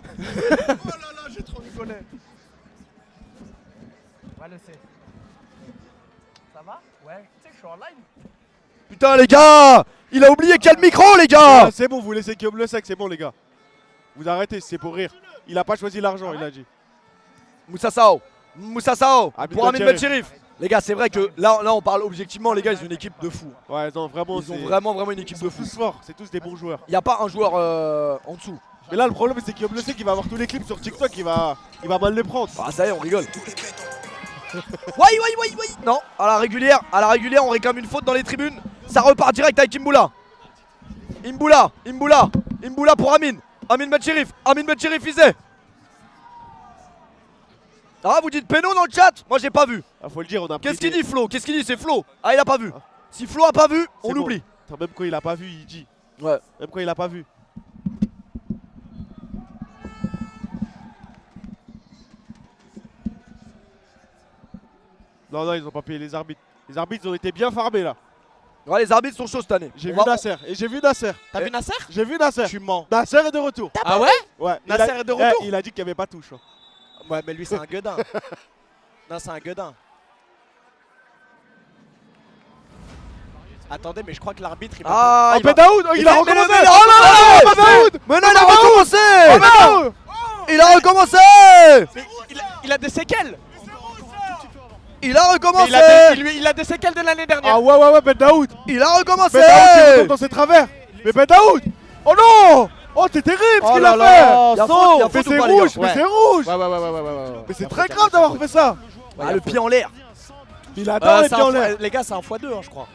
J'ai trop rigolé. Ça va? Ouais. Tu sais que je suis en live. Putain, les gars. Il a oublié qu'il y a le micro, les gars. Ah, c'est bon, vous laissez Guillaume Le Sec, c'est bon, les gars. Vous arrêtez, c'est pour rire. Il a pas choisi l'argent, il a dit. Moussa Sao Amin pour Amin Ben Ben Cherif. Les gars, c'est vrai que là on parle objectivement, les gars, ils ont une équipe de fous. Ouais, non, vraiment, Ils ont vraiment une équipe de fous. tous forts, c'est tous des bons joueurs. Il n'y a pas un joueur en dessous. Mais là, le problème, c'est que Guillaume Le Sec, il va avoir tous les clips sur TikTok, il va mal les prendre. Ah ça y est, on rigole. Ouais. Non, à la régulière, on réclame une faute dans les tribunes. Ça repart direct avec Imboula. Imboula pour Amin. Amin Ben Cherif Izé. Ah, vous dites péno dans le chat? Moi j'ai pas vu. Ah, faut le dire, on a pris Qu'est-ce qu'il des- dit Flo? Qu'est-ce qu'il dit? C'est Flo. Ah, il a pas vu. Si Flo a pas vu, on C'est bon. l'oublie. Attends, même quand il a pas vu, il dit. Ouais. Même quand il a pas vu. Non, ils ont pas payé les arbitres. Les arbitres, ils ont été bien farmés là. Ouais, les arbitres sont chauds cette année. J'ai On vu va- Nasser. Et j'ai vu Nasser. T'as vu Nasser? J'ai vu Nasser. Tu mens. Nasser est de retour. Ah ouais? Ouais. Nasser est de retour. Il a dit qu'il n'y avait pas touche. Hein. Ouais, mais lui, c'est un gueudin. Non, c'est un gueudin. Attendez, mais je crois que l'arbitre il va. Ah, Ben Daoud, il a recommencé. Oh là là, Ben Daoud. mais non, il a recommencé. Il a recommencé. Mais il a des séquelles. Il a Mais recommencé. il a des séquelles de l'année dernière. Ah ouais, Ben Daoud. Il a recommencé. Ben Daoud qui retombe dans ses travers. Mais Ben Daoud. Oh non. Oh, t'es terrible ce Oh qu'il là a là, fait. il y a faute, il y a Mais faute ou c'est pas, les gars? rouge, mais c'est rouge. Ouais. Mais c'est très grave d'avoir fait ça. Ah, le pied en l'air. Il adore les c'est pieds en l'air. les gars, c'est un x2, hein, je crois.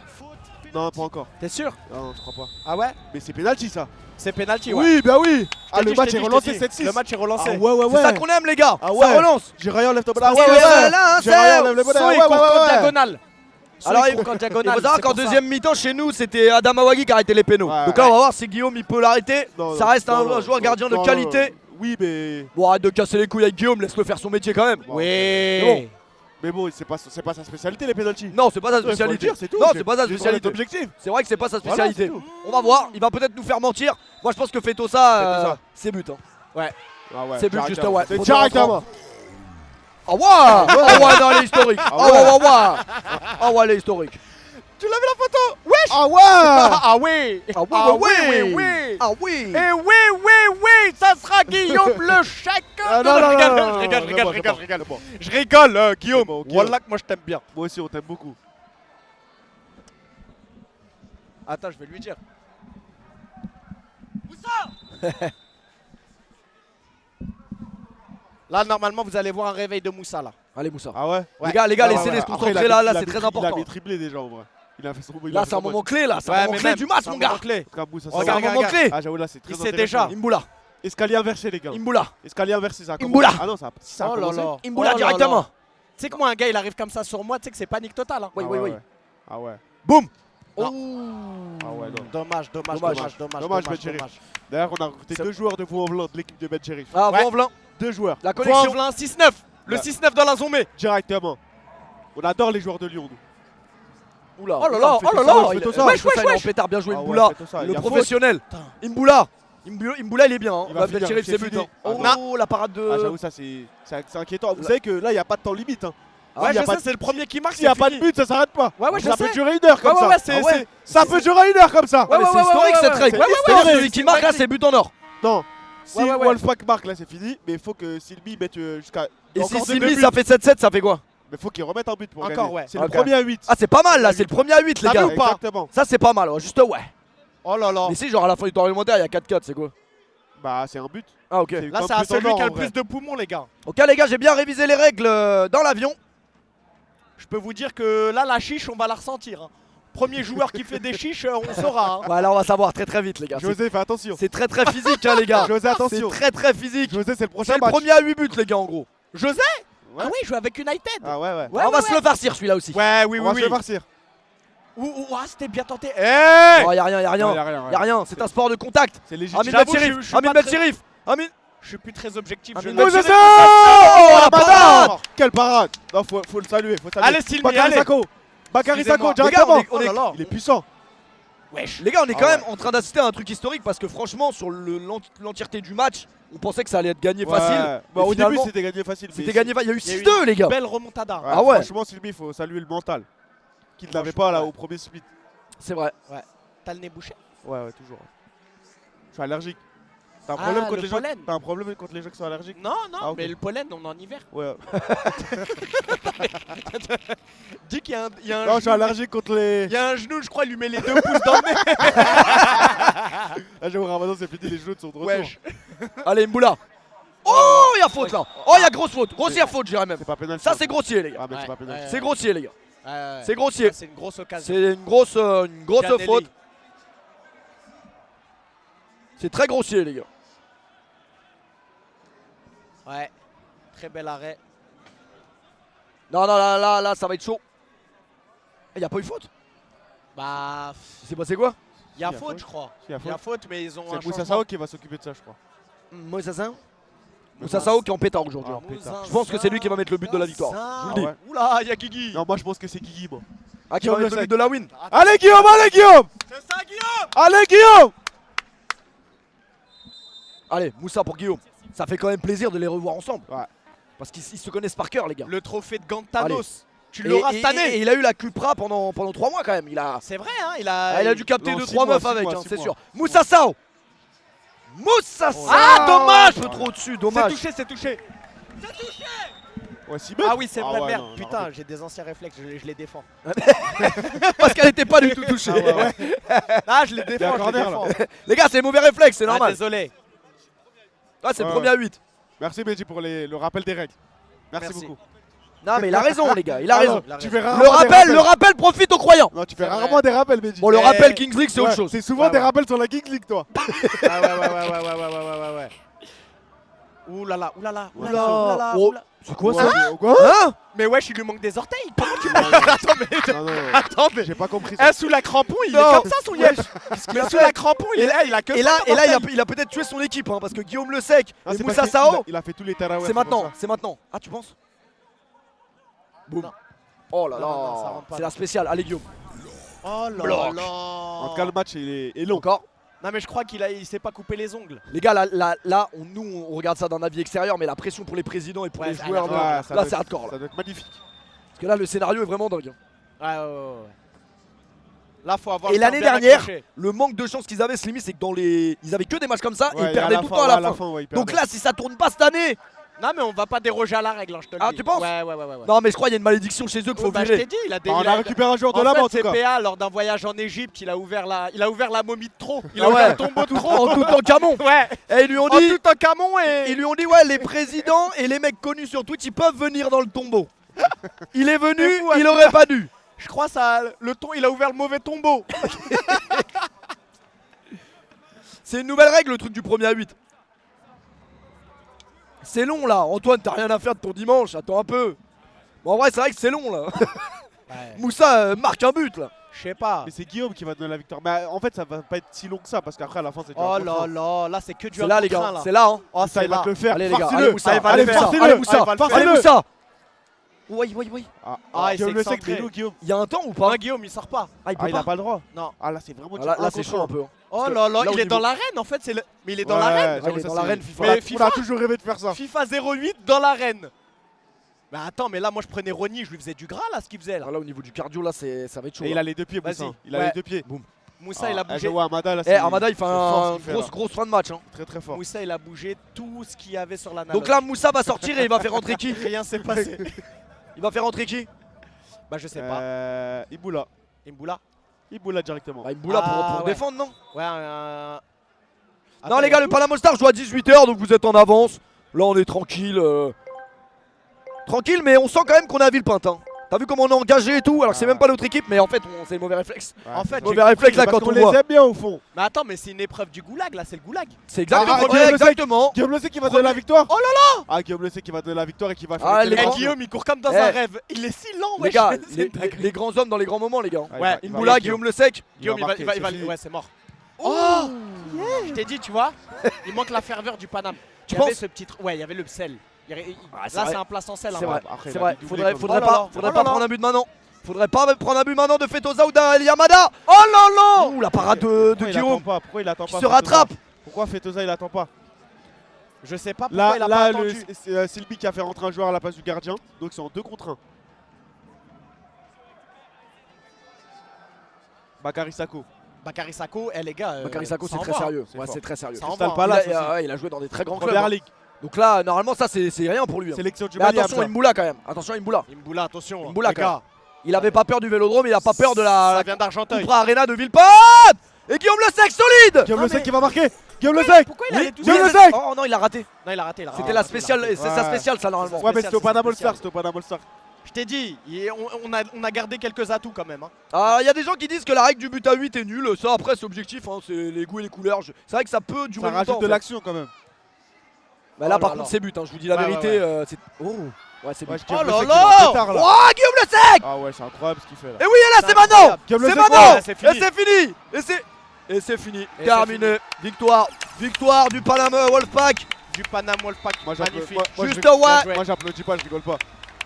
Non, pas encore. T'es sûr? Non, je crois pas. Ah ouais? Mais c'est penalty ça. C'est penalty, ouais. Oui, bah oui. Ah, Je t'ai le dit, match je est t'ai dit, relancé je t'ai dit. 7-6. Le match est relancé. Ah ouais. C'est ça qu'on aime, les gars. Ah ouais. Ça relance. J'ai rien lève top. Ah ouais, là, J'ai rien lève les Soit bonnets. il court qu'en diagonale. Alors, il il court qu'en faut diagonale. savoir c'est qu'en pour ça. deuxième mi-temps, chez nous, c'était Adam Awagi qui a arrêté les pénaux. Ouais, Donc là, ouais. on va voir si Guillaume il peut l'arrêter. Non, Ça non, reste non, un non, joueur gardien de non, qualité. Oui, mais. Bon, arrête de casser les couilles avec Guillaume, laisse-le faire son métier quand même. Bon. Oui. Mais bon, c'est pas sa spécialité les penalties. Non, c'est pas sa Ouais, faut le spécialité. dire, c'est tout. Non, J'ai- c'est pas sa j'ai spécialité. objectif. C'est vrai que c'est pas sa Voilà, spécialité. c'est tout. On va voir, il va peut-être nous faire mentir. Moi, je pense que Fetosa, Fetosa. c'est but. Hein. Ah ouais. C'est but juste, ouais. C'est Faut directement. Ah ouais. Ah ouais, non, elle est historique. Ah ouais, Ah ouais, elle est historique. Tu l'as vu la photo? Wesh. Ah ouais. Ah oui. Ah oui. Ah oui. Et oui, ça sera Guillaume le chèque. Ah non, non, je non, rigole. Je rigole, Guillaume. bon, Guillaume. Wallah que moi je t'aime bien. Moi aussi, on t'aime beaucoup. Attends, je vais lui dire. Là, normalement, vous allez voir un réveil de Moussa là. Allez, Moussa. Ah ouais. Les gars, Ah ouais, laissez-les se Après, concentrer il a là, mis- là, il a c'est mis- très Il a important. mis triplé déjà en vrai. Il a fait son. Là, c'est un moment clé, là. C'est un moment clé du match, mon gars. clé. Regarde, un moment clé. Ah, j'avoue, là, c'est très Il sait intéressant. déjà. Imboula. Escalier inversé, les gars. Imboula. Escalier inversé, ça a commencé. Imboula. Ah non, ça a Oh là commencé. là. Imboula Oh là là. directement. Tu sais que moi, un gars, il arrive comme ça sur moi, tu sais que c'est panique totale. Hein. Oui, Ah oui, ouais, oui. ouais. Ah ouais. Boum. Non. Ah ouais, non. Dommage. Dommage, Ben Chérif. D'ailleurs, on a recruté C'est- 2 joueurs de Vaux-en-Velin de l'équipe de Ben Chérif. Ah, Ouais. Vaux-en-Velin. 2 joueurs, La connexion. Vaux-en-Velin 6-9. Le Ouais. 6-9 dans la zombie. directement. On adore les joueurs de Lyon, nous. Oula. Oh là là, Fetosa, oh là là. il- Fetosa. Ouais, Wesh, Fetosa, il est en wesh. pétard, bien joué Ah ouais, Imboula. Fetosa, il Le y a faute. professionnel. Putain. Imboula, il est bien. Hein. Il va Bah, finir, Ben Chérif, c'est c'est but. fini. Hein. Ah Oh, la parade Ah, de. j'avoue, ça, c'est inquiétant. Vous savez que là, il n'y a pas de temps limite. Hein. Ouais, y a je pas sais, de- c'est le premier qui marque. S'il n'y a pas de but, ça s'arrête pas. Ouais, ouais, je ça sais. peut durer 1 heure comme ça. Ouais, c'est. Ah ouais. Ça peut durer 1 heure comme ça. Ouais, mais c'est historique cette règle. Ouais, ouais, C'est-à-dire ouais, celui ouais, qui c'est marque là, magnifique. c'est but en or. Non. Si Ouais. Wolfpack marque, là, c'est fini. Mais il faut que Silby mette jusqu'à. Et encore si deux Silby buts. ça fait 7-7, ça fait quoi? Mais faut qu'il remette un but pour Encore, gagner. ouais. C'est Ok. le premier à 8. Ah, c'est pas mal là, c'est le premier à 8, les T'as gars. vu ou pas? Exactement. Ça, c'est pas mal, ouais. Juste ouais. Oh là là. Mais si, genre à la fin du temps réglementaire, il y a 4-4, c'est quoi? Bah, c'est un but. Ah, ok. C'est Là, comme c'est à but en celui or, qui a en le vrai. plus de poumons, les gars. Ok, les gars, j'ai bien révisé les règles dans l'avion. Je peux vous dire que là, la chiche, on va la ressentir. Hein. Premier joueur qui fait des chiches, on saura. Hein. Ouais, là, on va savoir très vite, les gars. José, fais attention. C'est très physique, hein, les gars. José, C'est attention. très physique. José, c'est le C'est prochain le match. premier à 8 buts, les gars, en gros. José. Ouais. Ah oui, il joue avec United. Ah ouais, ouais. Ouais, on va ouais, se le farcir, celui-là aussi. Ouais, oui, On va se oui. le farcir. Ah, c'était bien tenté. Oh, y'a rien, Non, y a rien, Y'a rien, c'est un sport de contact. C'est légitime. Amin J'avoue, Betchirif, je suis Amin pas très- Betchirif. Amin. Je suis plus très objectif. Ah, Je mais ne- Moussa, Moussa, oh, la parade. Quelle parade. Non, faut le saluer. Faut saluer. Allez, Silmi, Bakary allez. Sako. Bakary Excusez-moi. Sako, Les gars, directement. on est- Oh là là. Il est puissant. Wesh. Les gars, on est Ah quand ouais. même en train d'assister à un truc historique parce que franchement, sur l'entièreté du match, on pensait que ça allait être gagné facile. Ouais. Mais Bah, au début, finalement, c'était gagné facile. c'était mais gagné. Il y a eu Il y a eu 6-2, les gars. Belle remontada. Ah ouais. Franchement, Silby, il faut saluer le mental. Qu'il n'avait pas là ouais. au premier split. C'est vrai. T'as le nez bouché. Ouais, toujours. Je suis allergique. T'as un Ah, problème contre le les gens. pollen. T'as un problème contre les gens qui sont allergiques. Non, non, Ah, ok. mais le pollen, on est en hiver. Ouais. Dis qu'il y a un, il y a un Non, je suis genou, allergique contre les. il y a un genou, je crois, il lui met les 2 pouces dans le nez. Ah, j'avoue, Ramadan, c'est fini, les genoux sont de retour. Wesh. Allez, Mboula. Oh, il y a faute là. Oh, il y a grosse faute. Grossière faute, je dirais même. C'est pas pénal. Ça, c'est grossier, les gars. Ah, mais c'est Ouais, pas pénal. ouais. C'est grossier, les gars. Ouais. C'est grossier. Ça, c'est une grosse occasion. C'est une grosse Gianelli. faute. C'est très grossier, les gars. Ouais. Très bel arrêt. Non, non, là, ça va être chaud. Il n'y a pas eu faute. Bah, Il s'est passé quoi? il y a Il y a faute, faute. je crois. Il y a Il y a faute. faute, mais ils ont un C'est Moussa changement. Sao qui va s'occuper de ça, je crois. Moussa Sao Moussa Sao qui est en pétard aujourd'hui. Ah, pétard. Je pense que c'est lui qui va mettre le but de la victoire. Je vous le dis. Ah ouais. Oula, il y a Guigui. Non, moi je pense que c'est Guigui, moi. Ah, qui va Guillaume mettre le Le but de la win. Allez, Guillaume, allez, Guillaume. C'est ça, Guillaume. Allez, Guillaume. Allez, Moussa pour Guillaume. Ça fait quand même plaisir de les revoir ensemble. Ouais. Parce qu'ils se connaissent par cœur, les gars. Le trophée de Gantanos. Allez. Tu l'auras cette année. Et il a eu la Cupra pendant 3 mois quand même. C'est vrai, hein, il a dû capter Non, 2-3 meufs avec, mois, c'est mois. sûr. Moussa Sao. Moussa Sao. Ah, dommage. Un peu trop dessus, C'est dommage. touché, c'est touché. Ouais, 6 Ah oui, c'est vrai, ouais, merde. non, Putain, non. j'ai des anciens réflexes, je les défends. Parce qu'elle était pas du tout touchée. Ah ouais, ouais. Ah, je les Il y a défends, un je les corner, défends. Les gars, c'est mauvais réflexe, c'est Ah, normal. désolé. Ah, c'est le Ouais. premier à 8. Merci Benji pour le rappel des règles. Merci Merci. beaucoup. Non, mais il a raison, les gars, il a Ah raison. non, Il a tu raison. fais rarement Le rappel profite aux croyants. Non, tu fais C'est vrai. rarement des rappels, Benji. Bon, le Mais- rappel Kings League, c'est Ouais, autre chose. C'est souvent Ouais, des ouais. rappels sur la Kings League, toi. Ah ouais. Ouh là là, ouh là là, ouh là là, Oula. ouh là là, Oh, ouh là. c'est quoi Ouais, ça? mais quoi Hein? Mais wesh, il lui manque des orteils. Comment tu peux... Attends, mais... Non, non, Attends, mais... j'ai pas compris ça. Eh, sous la crampon, il Non. est comme ça, son yesh. Mais a sous fait la crampon, il a que Et ça là, comme orteil. il a peut-être tué son équipe, hein, parce que Guillaume Le Sec Ah, et c'est Moussa parce Sao, qu'il il a fait tous les taraweh. c'est pour maintenant, ça. c'est maintenant. Ah, tu penses? Boum. Non. Oh là Non, non, ça là, rentre pas. c'est la spéciale. Allez, Guillaume. Oh là Bloc. là. En tout cas, le match est long. Encore. Non, mais je crois qu'il s'est pas coupé les ongles. Les gars, là, nous, on regarde ça d'un avis extérieur, mais la pression pour les présidents et pour Ouais, les ça joueurs, a l'air- Ouais, ça là, doit c'est être- hardcore. Là. Ça doit être magnifique. Parce que là, le scénario est vraiment dingue. Hein. Ouais. Là, faut avoir Et le temps l'année bien dernière, accroché. le manque de chance qu'ils avaient, Slimmy, c'est que ils avaient que des matchs comme ça et Ouais, ils et perdaient tout le temps à la fin. ouais, ils Donc perdaient. là, si ça tourne pas cette année, Non, mais on va pas déroger à la règle, hein, je te le Ah, dis. tu penses? Ouais. non, mais je crois qu'il y a une malédiction chez eux qu'il faut Bah, je virer. t'ai dit, il a des. Ah, on il a récupéré un joueur de en là-bas, en fait, tout cas. CPA, lors d'un voyage en Égypte, il a ouvert la momie de trop. Il a Ah ouvert ouais. le tombeau de trop. En tout temps camon. Ouais. Et ils lui ont En dit, tout un camon et. ils lui ont dit, ouais, les présidents et les mecs connus sur Twitch, ils peuvent venir dans le tombeau. Il est venu, C'est fou, il hein. aurait pas dû. Je crois ça. Il a ouvert le mauvais tombeau. C'est une nouvelle règle, le truc du premier à 8. C'est long là, Antoine, t'as rien à faire de ton dimanche, attends un peu. Bon, en vrai, c'est vrai que c'est long là. Moussa marque un but là. Je sais pas. Mais c'est Guillaume qui va donner la victoire. Mais en fait, ça va pas être si long que ça parce qu'après, à la fin, c'est du Oh un là contre un. là, là c'est que du C'est là, les un contre gars, un, là. c'est là. Hein. Oh, Ça, c'est il va là. te le faire. Allez, les gars, Farce-le. allez, Moussa, Allez, va allez, le faire. Moussa, Farce-le. allez, Moussa, Allez, va le allez, faire. Moussa. Oui. Ah, Ah, il Guillaume s'est le sait que excentré. mais nous, Guillaume. Il y a un temps ou pas? Non, Guillaume, il sort pas. Ah, il peut Ah, il pas. a pas le droit. Non. Ah, là, c'est vraiment Ah, du là, un là, c'est contre chaud un. un peu. Hein. Oh Parce que là là, là, au il est niveau- dans l'arène en fait. Mais il est dans Ouais, l'arène. Ah, il est ça, dans c'est- l'arène FIFA. Mais On a toujours rêvé de faire ça. FIFA 08 dans l'arène. Mais attends, mais là, moi je prenais Ronny, je lui faisais du gras là, ce qu'il faisait là. Ah, là, au niveau du cardio, là, ça va être chaud. Et il là. a les deux pieds, Moussa. Vas-y. Il a Ouais. les deux pieds. Moussa, il a Ah, bougé. je vois Amada là. Eh, Armada, il fait c'est fort ce un qu'il fait, là. grosse fin de match. Hein. Très très fort. Moussa, il a bougé tout ce qu'il y avait sur la nave. Donc là, Moussa va sortir et il va faire rentrer qui? rien s'est passé. Il va faire rentrer qui? Bah, je sais pas. Iboula. Imboula. Iboula directement. Bah, Imboula Ah, pour ouais. défendre, non? Ouais, Non, Attends, les il y gars, a le tout. Panama Star joue à 18h, donc vous êtes en avance. Là, on est tranquille. Tranquille, mais on sent quand même qu'on est à Villepinte. Hein. T'as vu comment on est engagé et tout, alors que c'est même pas notre équipe, mais en fait, c'est le mauvais réflexe. En fait, Mauvais réflexe là Parce quand qu'on on les voit. aime bien au fond. Mais attends, mais c'est une épreuve du goulag là, c'est le goulag. C'est exactement, Ah, ouais, Guillaume Le Sec. exactement. Guillaume le sait qui va donner la victoire. Oh là là. Ah, Guillaume le sait qui va donner la victoire et qui va faire Ah, une les Et grands- célébration. Guillaume, il court comme dans Eh. un rêve. Il est si lent, Les wesh. gars, C'est dingue. les grands hommes dans les grands moments, les gars. Ah, Ouais, il va Imboula, marquer. Guillaume Le Sec. Guillaume, il va. marquer, c'est fini. Ouais, c'est mort. Oh Je t'ai dit, tu vois, il manque la ferveur du Paname. Tu Il y avait penses? ce petit. Ouais, il y avait le sel. Ah, c'est Là, vrai. c'est un plat sans sel. C'est hein. vrai, Après, c'est il a vrai. doublé Faudrait comme- pas, Oh là là. faudrait Oh pas là là. prendre un but maintenant. Faudrait pas prendre un but maintenant de Fetoza ou d'El Yamada. Oh là là Ouh, la parade de Pourquoi il Guillaume attend pas Pourquoi il attend qui pas se rattrape. Pourquoi Fetoza il attend pas? Je sais pas pourquoi il a pas Là, attendu. c'est Sylvie qui a fait rentrer un joueur à la place du gardien. Donc c'est en 2 contre 1. Bakary Sako. Bakary Sako, les gars. Bakary Sako, ça c'est très envoie. sérieux. C'est Ouais, fort. c'est très sérieux. Ça Crystal envoie. Il Palace a, aussi. il a joué dans des très grands clubs. Première hein. ligue. Donc là, normalement, ça, c'est rien pour lui. hein. Sélection du Mais Mali. attention, Hamza. Imboula quand même. Attention, Imboula. Imboula, attention. Imboula, les quand même. gars. Il avait pas peur du vélodrome, il a pas peur de Ça la vient d'Argenteuil. Cupra Arena de Villepinte. Et Guillaume Le Sec solide. Guillaume Non, Le Sec mais- qui va marquer. Guillaume Le Sec. Pourquoi il allait tout Guillaume seul Le Sec. Oh non, il a raté. Non, il a raté. C'était la spéciale, c'est sa Ouais. spéciale ça normalement. Ouais, mais c'était au spécial, Panama c'est spécial. All-Star. C'était au Panama All-Star. Je t'ai dit, on a gardé quelques atouts quand même. Hein. Ah, il y a des gens qui disent que la règle du but à 8 est nulle. Ça après c'est objectif, hein, c'est les goûts et les couleurs. C'est vrai que ça peut durer Ça longtemps. rajoute en de fait. l'action quand même. Bah là Oh par là contre là. c'est but, hein, je vous dis la Ouais, vérité. ouais, C'est... Oh, ouais c'est but. Ouais, Oh Guillaume Le là Sec, il là. est en pétard, là. Oh Guillaume Le Sec. Ah ouais, c'est incroyable ce qu'il fait là. Et oui, et là c'est maintenant. Incroyable. Guillaume Le C'est Sec, maintenant. ouais, c'est fini. Et c'est fini. Et c'est fini. Et Terminé. Victoire du Panama Wolfpack. Du Panama Wolfpack, Moi, magnifique. moi, je Juste rigole- ouais. joué. Moi j'applaudis pas, je rigole pas.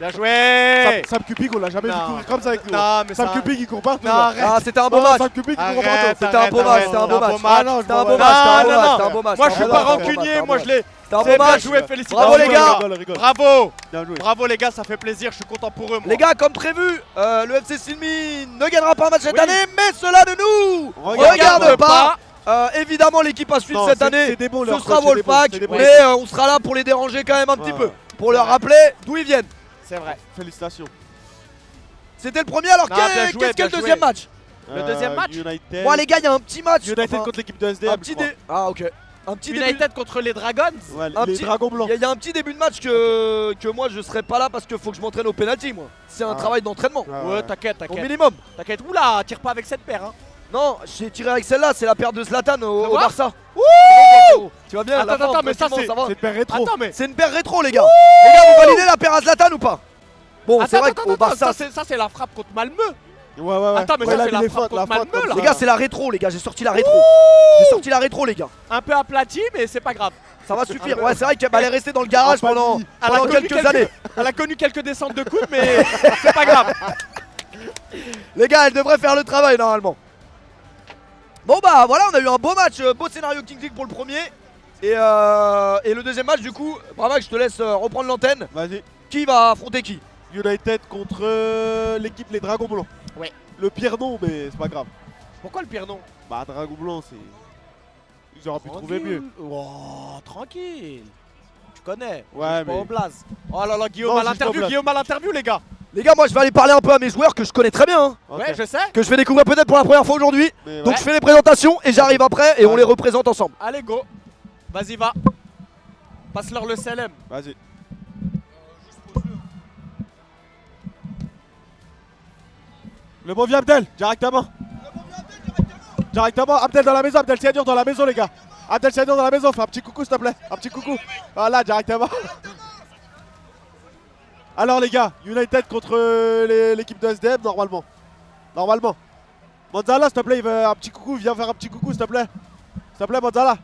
Bien joué. Sam Cupig, on l'a jamais vu Non. courir comme ça avec nous. Non, mais Sam ça... Cupig, il court partout. Non, là. arrête. Ah, c'était un beau match. Sam Cupig, il court Arrête, partout. C'était un beau match, c'était un beau match. Ah non, C'était un beau match, c'était un beau match, c'était un beau match. Moi, je suis c'était pas un beau match, rancunier, c'était un moi beau je l'ai. C'était un C'est beau bien match. joué, félicitations. Bravo, les gars. Rigole. Bravo. Bien joué. Bravo les gars, ça fait plaisir, je suis content pour eux. Moi. Les gars, comme prévu, le FC Silmi ne gagnera pas un match cette Oui. année, mais cela ne nous Regarde pas. Évidemment, l'équipe à suivre Non, cette c'est- année, c'est des bons, ce leurs sera coachs, c'est des bons, Wolfpack, c'est des bons. mais on sera là pour les déranger quand même un petit Ouais. peu, pour leur rappeler d'où ils viennent. C'est vrai. Félicitations. C'était le premier, alors Non, bien joué, qu'est-ce qu'est bien le deuxième joué. match? Le deuxième match United. Bon les gars, il y a un petit match. United enfin, contre l'équipe de un SDM. petit Ah ok. Un petit début. United contre les Dragons. Ouais, un les petit- dragons blancs. Il y a un petit début de match que moi je serai pas là parce qu'il faut que je m'entraîne au penalty moi. C'est un Ah. travail d'entraînement Ouais, t'inquiète, au t'inquiète. minimum. T'inquiète. Oula, tire pas avec cette paire. Hein. Non, j'ai tiré avec celle-là, c'est la paire de Zlatan au voir Barça. Tu vas bien Attends, la forme, attends, mais ça, tranquillement, ça va. C'est le père rétro. Attends, mais. C'est une paire rétro les gars. Les gars, vous validez la paire à Zlatan ou pas? Bon, c'est vrai qu'au Barça, ça c'est la frappe contre Malmö. Ouais. Attends, mais Ouais, ça, il a c'est mis la les frappe fautes, la contre faute Malmö, comme là. ça. les gars, c'est la rétro les gars, j'ai sorti la rétro. J'ai sorti la rétro les gars. Un peu aplati, mais c'est pas grave. Ça va suffire. Ouais, c'est vrai qu'elle est restée dans le garage pendant Elle a connu quelques années. Elle a connu quelques descentes de coude, mais c'est pas grave. Les gars, elle devrait faire le travail normalement. Bon bah voilà, on a eu un beau match, beau scénario King League pour le premier. Et le deuxième match du coup, Bramac, je te laisse reprendre l'antenne. Vas-y. Qui va affronter qui? United contre l'équipe les dragons blancs. Ouais. Le pire nom, mais c'est pas grave. Pourquoi le pire nom? Bah, dragon blanc, c'est. Ils auraient pu trouver mieux. Oh, tranquille. Tu connais. Ouais, Pas mais. au blaze. Oh là là, Guillaume Non, à je suis pas au l'interview, blaze. Guillaume à l'interview, les gars. Les gars, moi je vais aller parler un peu à mes joueurs que je connais très bien, hein, Ok. Ouais, je sais. que je vais découvrir peut-être pour la première fois aujourd'hui. Mais Donc ouais. je fais les présentations et j'arrive après et on les représente ensemble. Allez, go. Vas-y, va. Passe-leur le CLM. Vas-y. Le bon vieux Abdel, directement. Directement, Abdel dans la maison, Abdel Siadur dans la maison, les gars. Abdel Siadur dans la maison, fais un petit coucou s'il te plaît. Un petit coucou. Voilà, directement. Alors, les gars, United contre l'équipe de SDM, normalement. Normalement. Manzala, s'il te plaît, il veut un petit coucou. Viens faire un petit coucou, s'il te plaît. S'il te plaît, Manzala.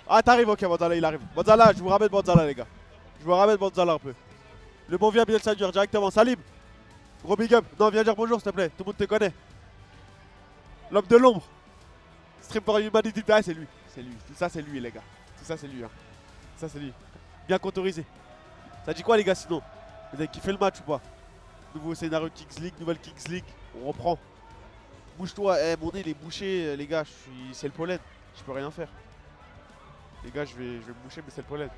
Ah, t'arrives, ok, Manzala, il arrive. Manzala, je vous ramène Manzala, les gars. Je vous ramène Manzala un peu. Le bon vieux Abdel Siadur, directement. Salim. Gros big up. Non, viens dire bonjour, s'il te plaît. Tout le monde te connaît. L'homme de l'ombre. Stream for Humanity. Ah, c'est lui. C'est lui. Tout ça, c'est lui, les gars. Tout ça, c'est lui. Hein. Tout ça, c'est lui. Bien contorisé. Ça dit quoi, les gars, sinon? Vous avez kiffé le match ou pas? Nouveau scénario Kings League, nouvelle Kings League. On reprend. Bouge-toi. Eh, mon nez, il est bouché, les gars. C'est le pollen. Je peux rien faire. Les gars, je vais me boucher, mais c'est le pollen.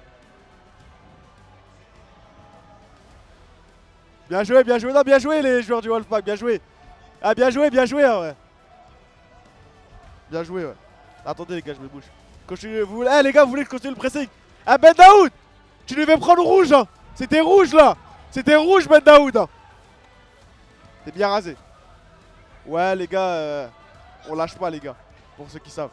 Bien joué, bien joué. Non, bien joué, les joueurs du Wolfpack. Bien joué. Ah, bien joué, ouais. Bien joué, ouais. Attendez, les gars, je me bouge. Eh, les gars, vous voulez que je continue le pressing? Ah, Ben Daoud, tu devais prendre rouge, hein. C'était rouge, là. C'était rouge, Ben Daoud. Hein. T'es bien rasé. Ouais, les gars, on lâche pas, les gars. Pour ceux qui savent.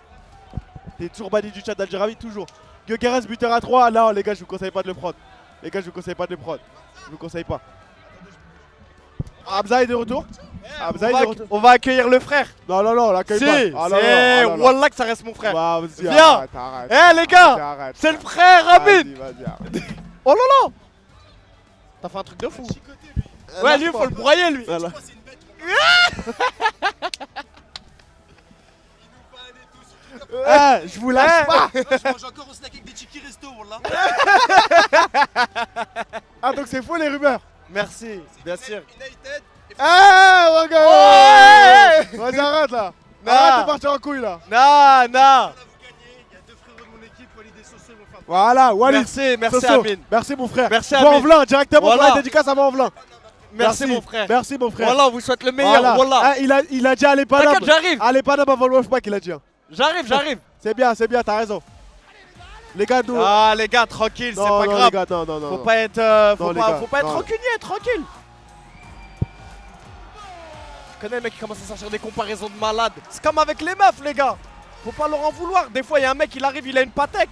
T'es toujours banni du chat d'Algérie, toujours. Guegueres, buteur à 3. Non, les gars, je vous conseille pas de le prendre. Les gars, je vous conseille pas de le prendre. Je vous conseille pas. Hamza est de retour. Hamza est de retour. On va accueillir le frère. Non, on l'accueille Si, pas. c'est Ah, non, non. Wallah que ça reste mon frère. Bah, vas-y, Viens. arrête. Eh les gars, Arrête. c'est le frère Amine. Vas-y, arrête. Oh là là. T'as fait un truc de fou. Ouais, lui, faut le broyer, lui. Voilà. Eh, je vous lâche pas. Je mange encore au snack avec des Chiki Resto, wallah. Ah, donc c'est faux les rumeurs. Merci, bien sûr. United. Eh, regarde. Vas-y, arrête là. Non. Arrête de partir en couille là. Non. Là, vous gagnez. Il y a deux frères de mon équipe, Walid et Soso, vont faire. Voilà, Walid. Merci Soso. Amine. Merci mon frère. Merci, Va Amine. en Velin, directement Voilà. pour la dédicace à Va en Velin. Merci mon frère. Merci mon frère. Wallah, on vous souhaite le meilleur. Voilà. Wallah. Ah, il a dit allez Paname. T'inquiète, j'arrive. Allez Paname avant le Wolfpack, il a dit. Hein. J'arrive. C'est bien, t'as raison. Les gars, nous. Ah les gars, tranquille, c'est non, pas non, grave. les gars, non. Faut pas être, Non, les gars, faut pas être non. rancunier, tranquille. Je connais le mec qui commence à sortir des comparaisons de malade. C'est comme avec les meufs, les gars. Faut pas leur en vouloir. Des fois, il y a un mec, il arrive, il a une patek.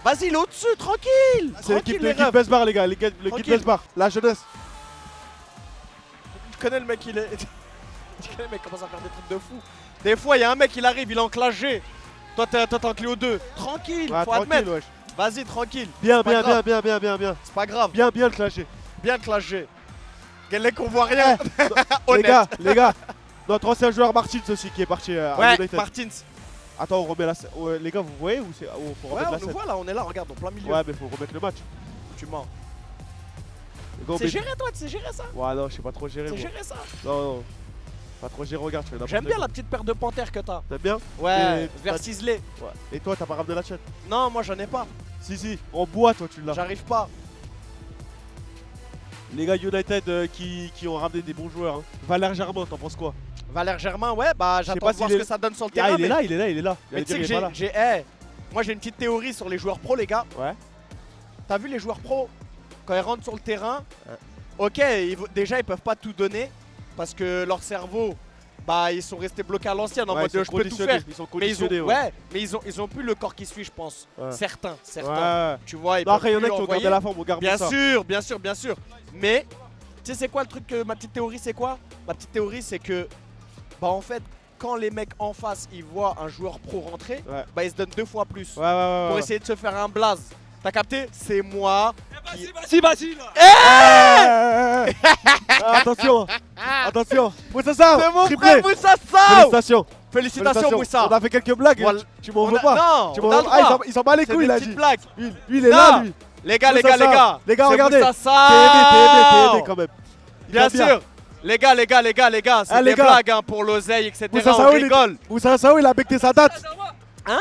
Vas-y, il est au-dessus, tranquille. C'est Tranquille, l'équipe refs. Besbar, les gars. L'équipe Tranquille. Besbar. La jeunesse. Tu connais le mec, il est. Tu connais le mec, commence à faire des trucs de fou. Des fois, il y a un mec, il arrive, il est en classe G. Toi, t'es en Clio 2. Tranquille, Ouais, faut tranquille, admettre. wesh. Vas-y, tranquille. Bien. pas grave. Bien. C'est pas grave. Bien le clasher. Bien clash G. Galec qu'on voit rien. Les gars, notre ancien joueur Martins aussi qui est parti à Ouais, United. Martins. Attends, on remet la scène. Ouais, les gars, vous voyez ou c'est. Faut Ouais, remettre on la nous scène. voit là, on est là, regarde, en plein milieu. Ouais, mais faut remettre le match. Tu mens. Les gars, on C'est met- géré toi, tu sais gérer ça? Ouais, non, je sais pas trop gérer. C'est moi. géré ça? Non. Pas trop gérer, regarde, tu fais n'importe J'aime bien quoi. la petite paire de panthères que t'as. T'aimes bien? Ouais, Et vert t'as- ciselé. Ouais. Et toi, t'as pas ramené la chaîne? Non, moi j'en ai pas. Si, en bois, toi, tu l'as. J'arrive pas. Les gars United qui ont ramené des bons joueurs. Hein. Valère Germain, t'en penses quoi? Valère Germain, ouais, bah sais j'attends pas de voir s'il ce est- que ça donne sur le Ah, terrain. il est là. Mais tu sais J'allais que dire, il est pas là. moi j'ai une petite théorie sur les joueurs pro, les gars. Ouais. T'as vu les joueurs pro, quand ils rentrent sur le terrain, ok, déjà ils peuvent pas tout donner parce que leur cerveau, bah ils sont restés bloqués à l'ancienne en Ouais, mode ils sont je peux tout conditionnés, faire. Ils sont Mais ils ont, conditionnés, ouais, mais ils ont plus le corps qui suit, je pense. Ouais. Certains. Ouais. Tu vois, ils Non, après, il y en peuvent a plus qui ont l'envoyer. gardé la forme, on garde Bien ça. sûr. Mais, tu sais, c'est quoi le truc, ma petite théorie, c'est quoi? Ma petite théorie, c'est que, bah en fait, quand les mecs en face, ils voient un joueur pro rentrer, Ouais. bah ils se donnent 2 fois plus. Ouais. Pour essayer de se faire un blaze. T'as capté? C'est moi. Vas-y Attention. Moussa Sao, C'est mon triplé. frère Moussa Sao. Félicitations. Moussa. On a fait quelques blagues. Voilà. Tu m'en veux pas? Non, Tu on m'en a veux le pas? droit. Il s'en bat les C'est couilles, des il a petites dit. blagues. Lui, il est là, lui. Les gars, Moussa Sao. Les gars, c'est regardez. Moussa T'es aimé Sao. quand même. Il Bien va sûr. Les gars, c'est Ah, les des gars. blagues hein, pour l'oseille, etc. Moussa On Sao, rigole. Moussa Sao, il a becté sa date. Hein?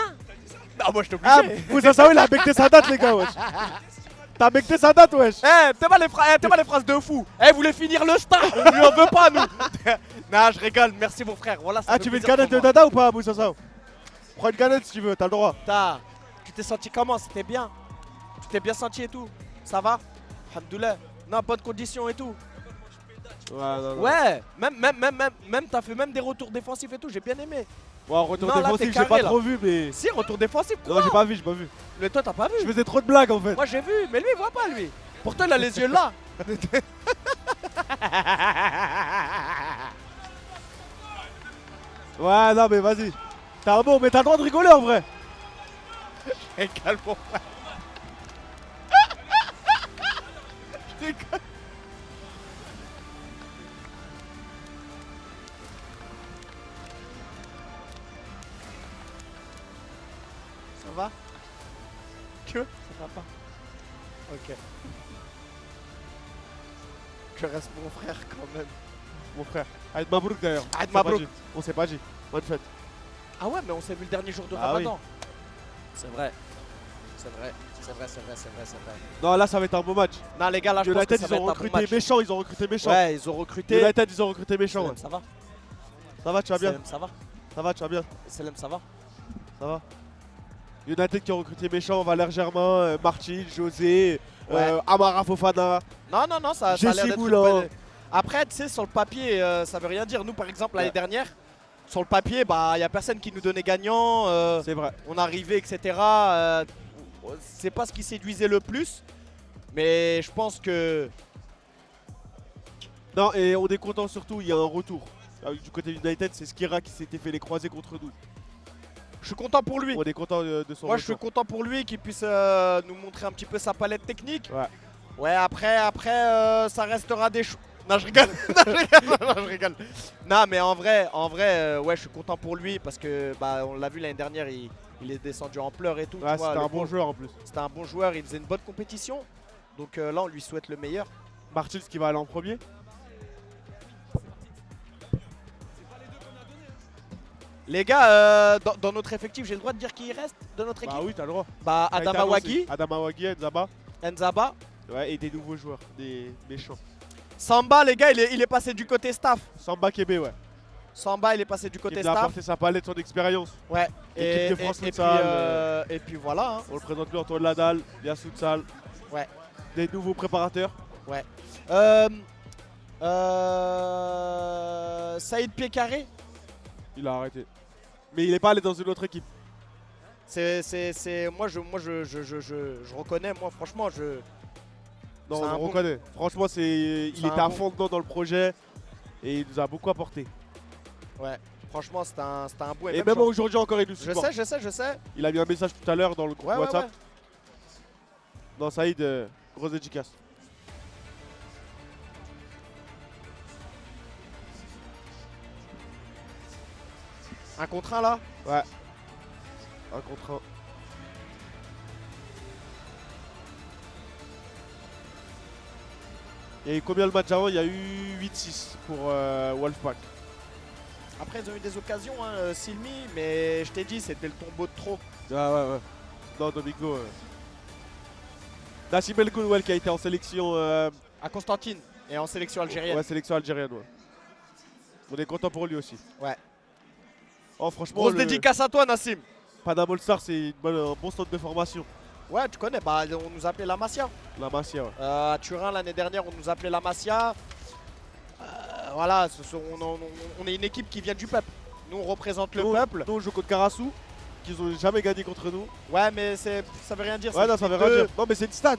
Ah, moi je t'ai Ah, obligé. Moussa Sao, il a becté sa date, les gars, wesh. T'as becté sa date, wesh. T'es pas les phrases de fou. Vous voulez finir le star. On lui en veut pas, nous. Non, je rigole. Merci, mon frère. Voilà, ça Ah, fait tu veux une plaisir canette de pour moi. dada ou pas, Moussa Sao? Prends une canette si tu veux, t'as le droit. Tu t'es senti comment? C'était bien? Tu t'es bien senti et tout? Ça va? Alhamdoulilah. Non, bonne condition et tout. Ouais, Ouais, même t'as fait même des retours défensifs et tout, j'ai bien aimé. Bon, retour Non, là, défensif, t'es j'ai pas carré, là. trop vu, mais. Si, retour défensif, Non, quoi. j'ai pas vu. Mais toi, t'as pas vu. Je faisais trop de blagues en fait. Moi, j'ai vu, mais lui, il voit pas, lui. Pourtant, il a les yeux là. Ouais, non, mais vas-y. T'as un bon, mais t'as le droit de rigoler en vrai. Et calme, mon frère. Je déconne. Ça va? Que? Ça va pas? Ok. Je reste mon frère quand même. Mon frère. Aïd Mabrouk d'ailleurs. Aïd On s'est pas Mabrouk. dit. On s'est pas dit. Bonne fête. Ah ouais, mais on s'est vu le dernier jour de Ah Ramadan. C'est vrai. C'est vrai. Non, là ça va être un beau match. Non, les gars, là, je pense que United, ça ils va ont être un bon recruté match. méchant. Ils ont recruté méchant. Ouais, ils ont recruté. United, ils ont recruté méchant. Ouais. Ça va? Ça va, tu vas bien? Selem, ça va? Ça va, tu vas bien? Selem, ça va? Ça va? United qui ont recruté méchant. Valère Germain, Martin, José, Amara Fofana. Non, ça a Jesse l'air d'être une Moulin. bonne- Après, tu sais, sur le papier, ça veut rien dire. Nous, par exemple, l'année dernière, sur le papier, bah, il n'y a personne qui nous donnait gagnant. C'est vrai. On arrivait, etc. C'est pas ce qui séduisait le plus. Mais je pense que. Non, et on est content surtout, il y a un retour. Du côté United, c'est Skira qui s'était fait les croisés contre nous. Je suis content pour lui. On est content de son Moi, je suis retour. content pour lui qu'il puisse nous montrer un petit peu sa palette technique. Ouais. Ouais, après, ça restera des choses. Non, je rigole. Non, je rigole. Non, mais en vrai, ouais, je suis content pour lui parce que, bah, on l'a vu l'année dernière, il est descendu en pleurs et tout. Ouais, tu vois, c'était le un bon pauvre. joueur en plus. C'était un bon joueur, il faisait une bonne compétition. Donc là, on lui souhaite le meilleur. Martins qui va aller en premier. Les gars, dans notre effectif, j'ai le droit de dire qui reste de notre équipe. Bah oui, t'as le droit. Bah, Ça a été Adama annoncé. Wagi, Adama Wagi, Nzaba. Nzaba. Ouais, et des nouveaux joueurs, des méchants. Samba, les gars, il est passé du côté staff. Samba Kebe, ouais. Samba, il est passé du Qui côté nous a staff. apporté sa palette, son expérience. Ouais. Équipe de France puis, futsal, et puis voilà. Hein. On le présente lui, Antoine Ladal, Lias Futsal. Ouais. Des nouveaux préparateurs. Saïd Pied-Carré. Il a arrêté. Mais il est pas allé dans une autre équipe. Moi, je reconnais, moi, franchement, Non, C'est un on le bon- reconnaît. Franchement, il C'est était un à bon- fond dedans dans le projet. Et il nous a beaucoup apporté. Ouais. Franchement, c'était un beau. Et même aujourd'hui encore, il nous Je supporte. sais. Il a mis un message tout à l'heure dans le groupe Ouais, WhatsApp. ouais. Non, Saïd, grosse dédicace. 1 contre 1 là. Ouais. 1 contre 1. Il y a eu combien le match avant? Il y a eu 8-6 pour Wolfpack. Après ils ont eu des occasions, hein, Silmi, mais je t'ai dit c'était le tombeau de trop. Ah ouais. Non, Domingo. Nassim El Ghoul qui a été en sélection. À Constantine et en sélection algérienne. Ouais, sélection algérienne. Ouais. On est content pour lui aussi. Ouais. Oh, franchement. Grosse dédicace à toi, Nassim. Panama All-Star, c'est un bon centre de formation. Ouais, tu connais, bah, on nous appelait la Masia. La Masia, ouais. À Turin l'année dernière, on nous appelait la Masia. Voilà, on est une équipe qui vient du peuple. Nous, on représente le peuple. Nous, on joue contre Karasu, qu'ils ont jamais gagné contre nous. Ouais, mais ça veut rien dire. Ouais, non, ça veut rien dire. Non, mais c'est une stat.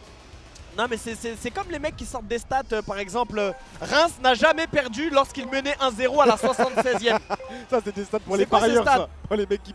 Non, mais c'est comme les mecs qui sortent des stats. Par exemple, Reims n'a jamais perdu lorsqu'il menait 1-0 à la 76e. Ça, c'est des stats pour C'est les quoi ces parieurs, stats ça. Pour les mecs qui